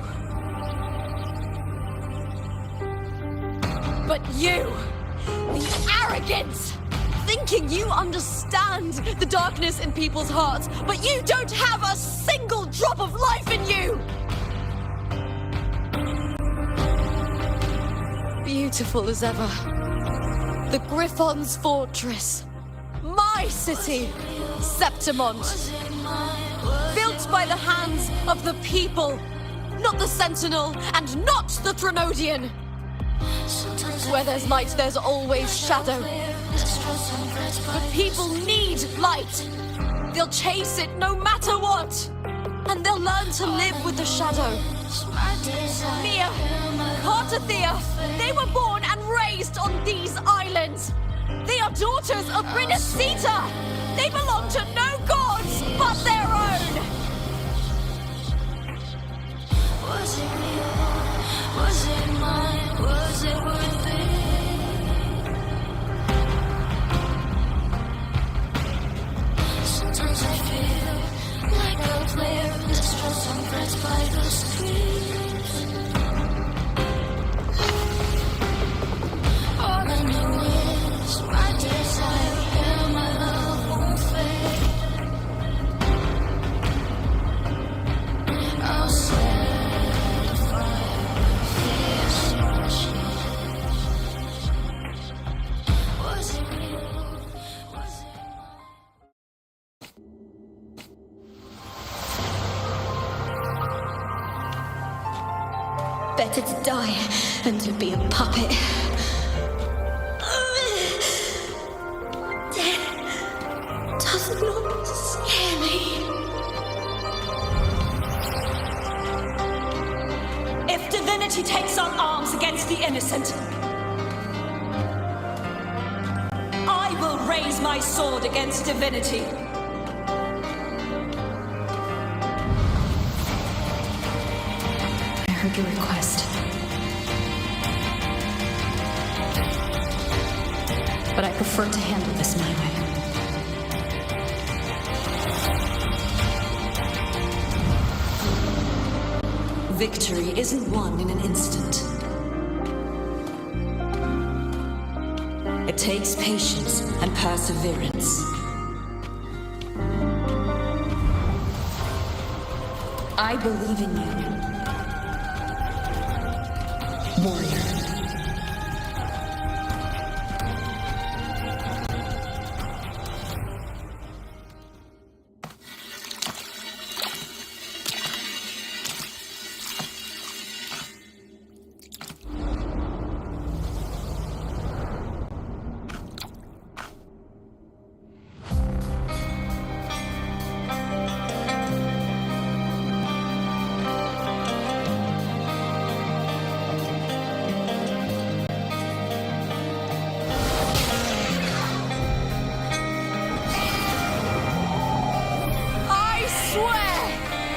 But you, the arrogance, thinking you understand the darkness in people's hearts, but you don't have a single drop of life in you! Beautiful as ever. The Griffon's fortress. My city, Septimont. Built by the hands of the people, not the Sentinel and not the Threnodian. Where there's light, there's always shadow. But people need light. They'll chase it no matter what. And they'll learn to live with the shadow. Mia, Cartothea, they were born and raised on these islands. They are daughters of Rinascita. They belong to no gods but their own. Was it real? Was it mine? Was it worth it? Sometimes I feel like a player in the stress and threats by the streets. All I know is my desire and my love won't fade. I'll set the fire, fierce rushing. Was it real? Was it Better to die than to be a puppet. Death does not scare me. If divinity takes up arms against the innocent, I will raise my sword against divinity. I heard your request. But I prefer to handle this my way. Victory isn't won in an instant. It takes patience and perseverance. I believe in you, warrior.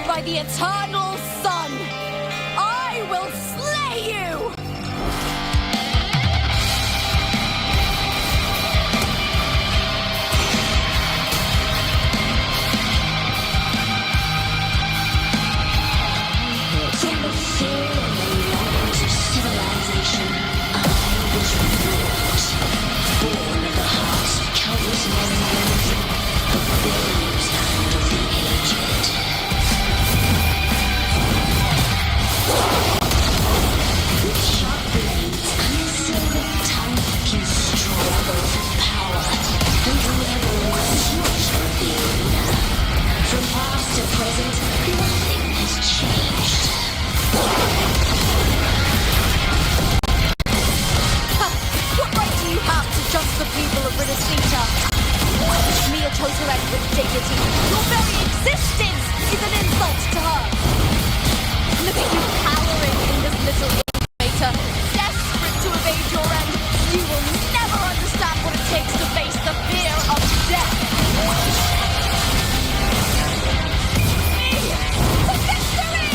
By the eternal sun, I will slay you! From the fear and the longings of civilization, I was reborn. Born of the hearts of countless men and women, of babes and of the aged. With sharp blades and a silver tongue, you struggle for power, and whoever was yours revealed. From past to present, nothing has changed. What right do you have to judge the people of Rinascita? Mere totem with dignity. Your very existence is an insult to her. Look at you cowering in this little incubator, desperate to evade your end. You will never understand what it takes to face the fear of death. For victory!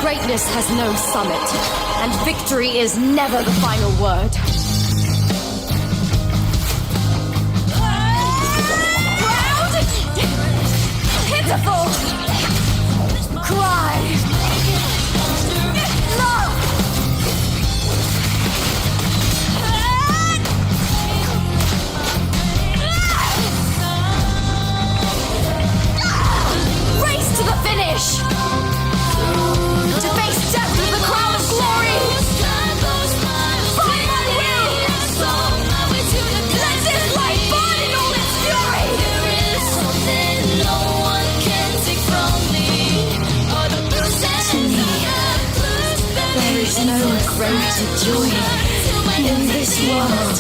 Greatness has no summit, and victory is never the final word. Proud! Pitiful! Cry! Love! joy in this world.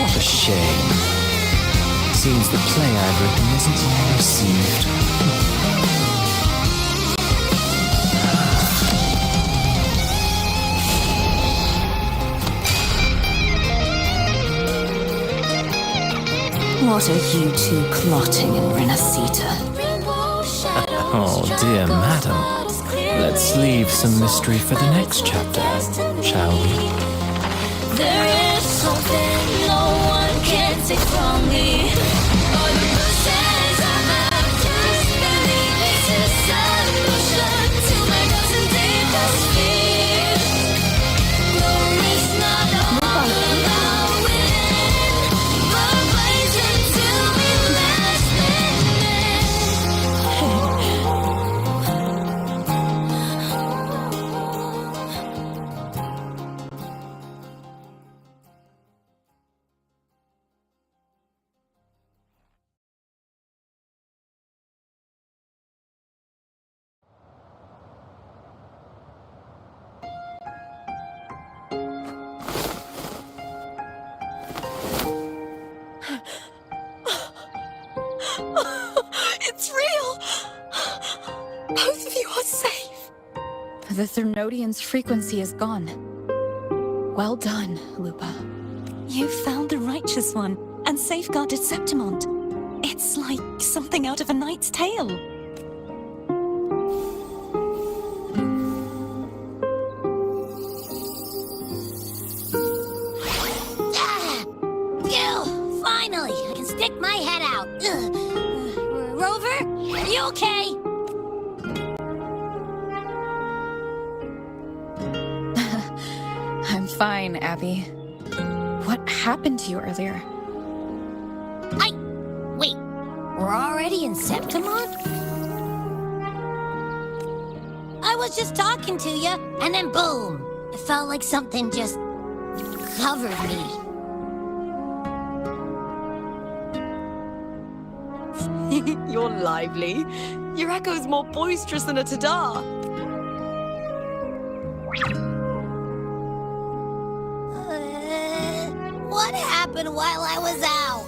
What a shame. Seems the play I've written isn't well received. What are you two plotting in Rinascita? Oh, dear madam. Let's leave some mystery for the next chapter, shall we? There is something no one can take from me. All the process of understanding is a solution to my dozen deepest fears. Glory's not all about winning, but rising to be less than men. It's real! Both of you are safe. The Thrunodian's frequency is gone. Well done, Lupa. You found the righteous one and safeguarded Septimont. It's like something out of a knight's tale. Phew! Finally, I can stick my head out. Rover, are you okay? I'm fine, Abby. What happened to you earlier? Wait, we're already in Septimont? I was just talking to you, and then boom! It felt like something just covered me. You're lively. Your echo's more boisterous than a Tadar. What happened while I was out?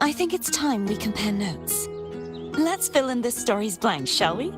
I think it's time we compare notes. Let's fill in this story's blanks, shall we?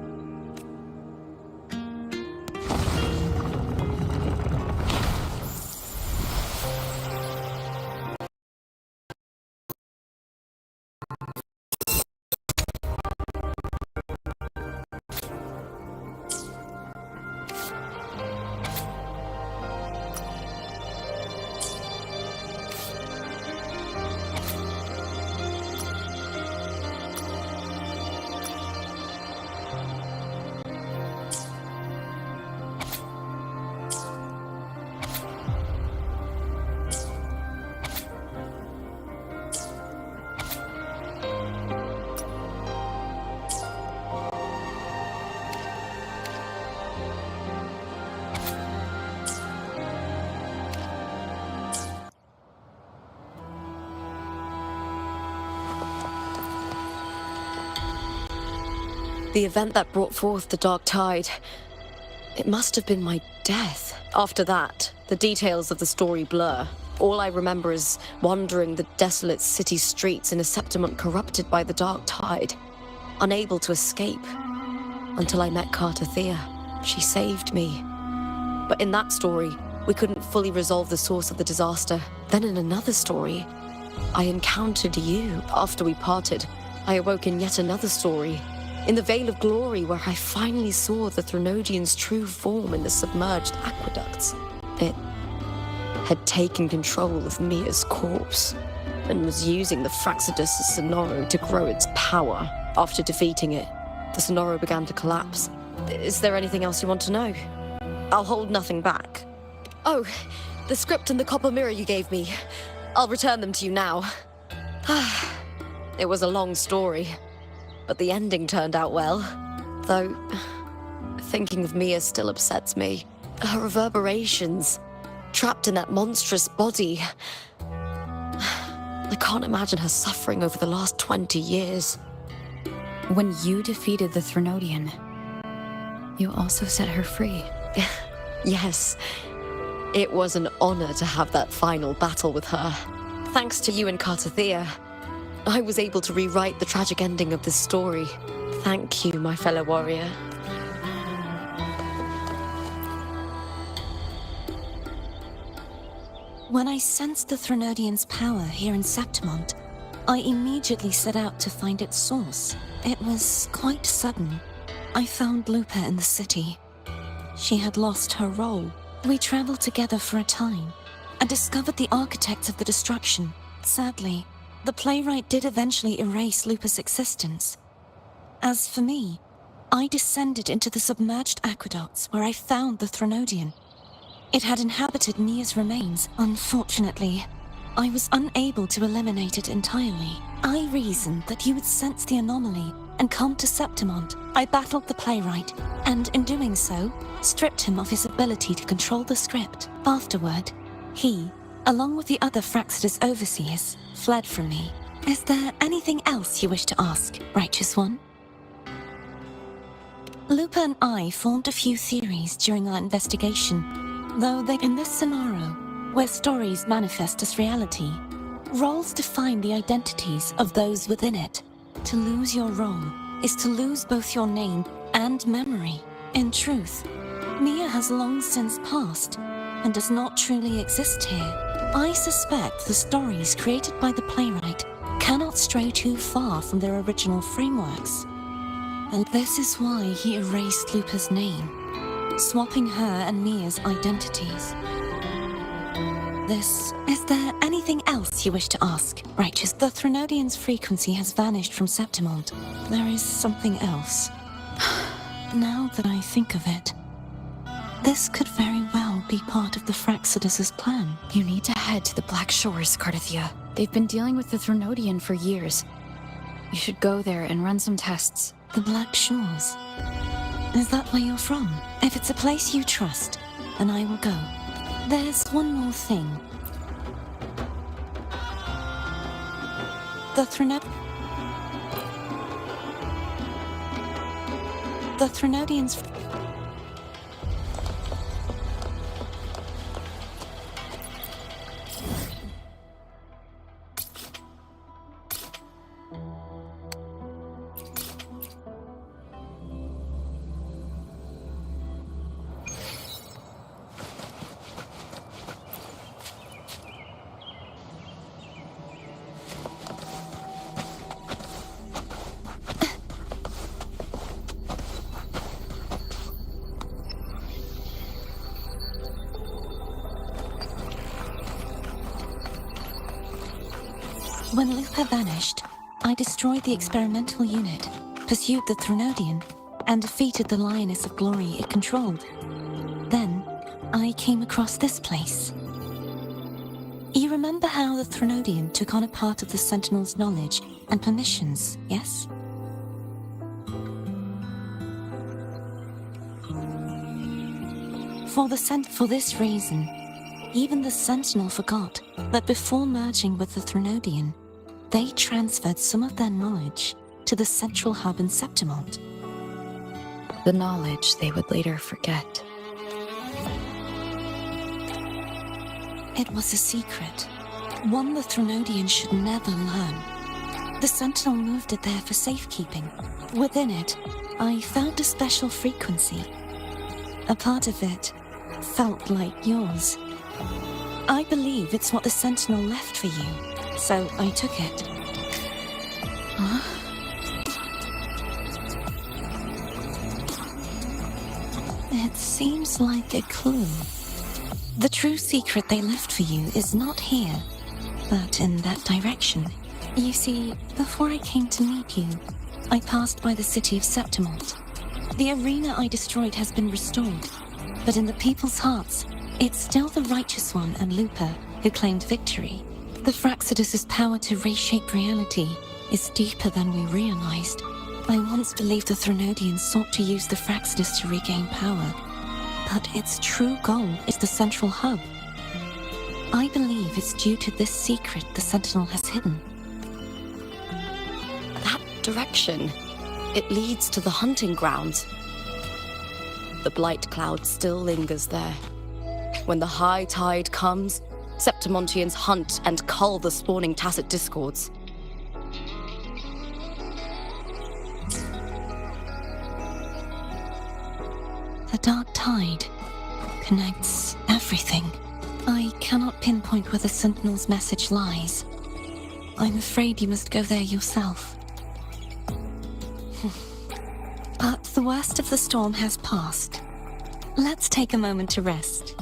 The event that brought forth the Dark Tide. It must have been my death. After that, the details of the story blur. All I remember is wandering the desolate city streets in a Septimont corrupted by the Dark Tide, unable to escape. Until I met Cartathea. She saved me. But in that story, we couldn't fully resolve the source of the disaster. Then in another story, I encountered you. After we parted, I awoke in yet another story. In the Vale of Glory, where I finally saw the Thrunodian's true form in the submerged aqueducts. It had taken control of Mia's corpse, and was using the Fraxidus Sonoro to grow its power. After defeating it, the Sonoro began to collapse. Is there anything else you want to know? I'll hold nothing back. Oh, the script and the copper mirror you gave me. I'll return them to you now. It was a long story, but the ending turned out well. Though, thinking of Mia still upsets me. Her reverberations, trapped in that monstrous body. I can't imagine her suffering over the last 20 years. When you defeated the Threnodian, you also set her free. Yes, it was an honor to have that final battle with her. Thanks to you and Cartathea, I was able to rewrite the tragic ending of this story. Thank you, my fellow warrior. When I sensed the Threnodian's power here in Septimont, I immediately set out to find its source. It was quite sudden. I found Lupa in the city. She had lost her role. We traveled together for a time and discovered the architects of the destruction. Sadly, the playwright did eventually erase Lupa's existence. As for me, I descended into the submerged aqueducts where I found the Threnodian. It had inhabited Nia's remains. Unfortunately, I was unable to eliminate it entirely. I reasoned that you would sense the anomaly and come to Septimont. I battled the playwright, and in doing so, stripped him of his ability to control the script. Afterward, he, along with the other Fraxidus overseers, fled from me. Is there anything else you wish to ask, Righteous One? Lupa and I formed a few theories during our investigation, though they in this scenario, where stories manifest as reality, roles define the identities of those within it. To lose your role is to lose both your name and memory. In truth, Nia has long since passed and does not truly exist here. I suspect the stories created by the playwright cannot stray too far from their original frameworks. And this is why he erased Lupa's name, swapping her and Nia's identities. Is there anything else you wish to ask, Righteous? The Threnodian's frequency has vanished from Septimont. There is something else. Now that I think of it, this could very well be part of the Fraxidus' plan. You need to head to the Black Shores, Cartathea. They've been dealing with the Threnodian for years. You should go there and run some tests. The Black Shores? Is that where you're from? If it's a place you trust, then I will go. There's one more thing. The Threnodian's... When Lupa vanished, I destroyed the experimental unit, pursued the Threnodian, and defeated the Lioness of Glory it controlled. Then, I came across this place. You remember how the Threnodian took on a part of the Sentinel's knowledge and permissions, yes? For this reason, even the Sentinel forgot that before merging with the Threnodian, they transferred some of their knowledge to the central hub in Septimont. The knowledge they would later forget. It was a secret, one the Threnodian should never learn. The Sentinel moved it there for safekeeping. Within it, I found a special frequency. A part of it felt like yours. I believe it's what the Sentinel left for you, so I took it. Huh? It seems like a clue. The true secret they left for you is not here, but in that direction. You see, before I came to meet you, I passed by the city of Septimont. The arena I destroyed has been restored, but in the people's hearts, it's still the Righteous One and Lupa who claimed victory. The Fraxidus' power to reshape reality is deeper than we realized. I once believed the Threnodian sought to use the Fraxidus to regain power, but its true goal is the central hub. I believe it's due to this secret the Sentinel has hidden. That direction, it leads to the hunting grounds. The blight cloud still lingers there. When the high tide comes, Septimontians hunt and cull the spawning tacit discords. The dark tide connects everything. I cannot pinpoint where the Sentinel's message lies. I'm afraid you must go there yourself. But the worst of the storm has passed. Let's take a moment to rest.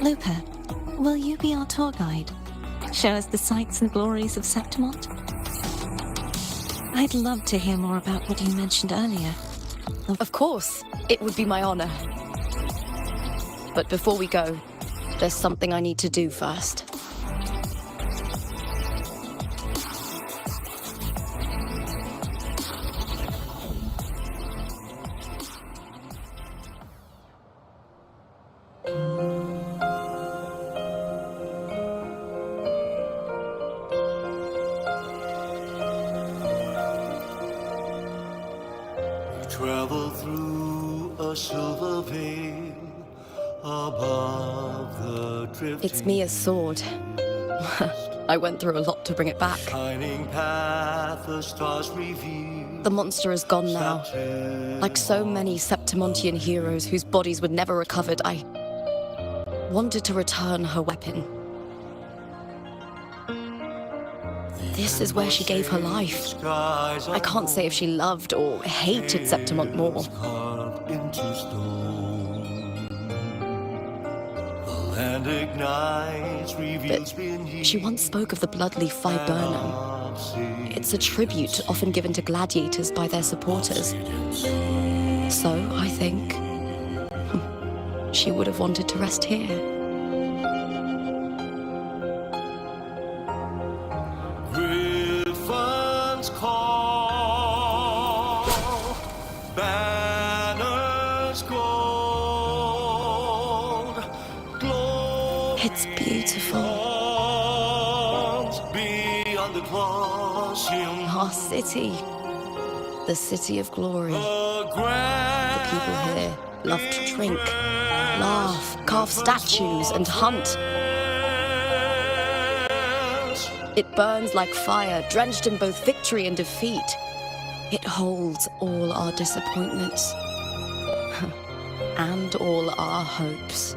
Lupa, will you be our tour guide? Show us the sights and glories of Septimont? I'd love to hear more about what you mentioned earlier. Of course, it would be my honor. But before we go, there's something I need to do first. Travel through a silver veil above the drifting. It's Mia's sword. I went through a lot to bring it back. Shining path, the stars reveal. The monster is gone now. Like so many Septimontian heroes whose bodies were never recovered, I wanted to return her weapon. This is where she gave her life. I can't say if she loved or hated Septimont more. Carved into stone. The land ignites, reveals beneath. She once spoke of the bloodleaf viburnum. It's a tribute often given to gladiators by their supporters. So, I think, she would have wanted to rest here. Griffins call, banners gold, glory. It's beautiful. Beyond the Colosseum, Our city. The city of glory. the The people here love to drink, laugh, carve statues, and hunt. It burns like fire, drenched in both victory and defeat. It holds all our disappointments and all our hopes.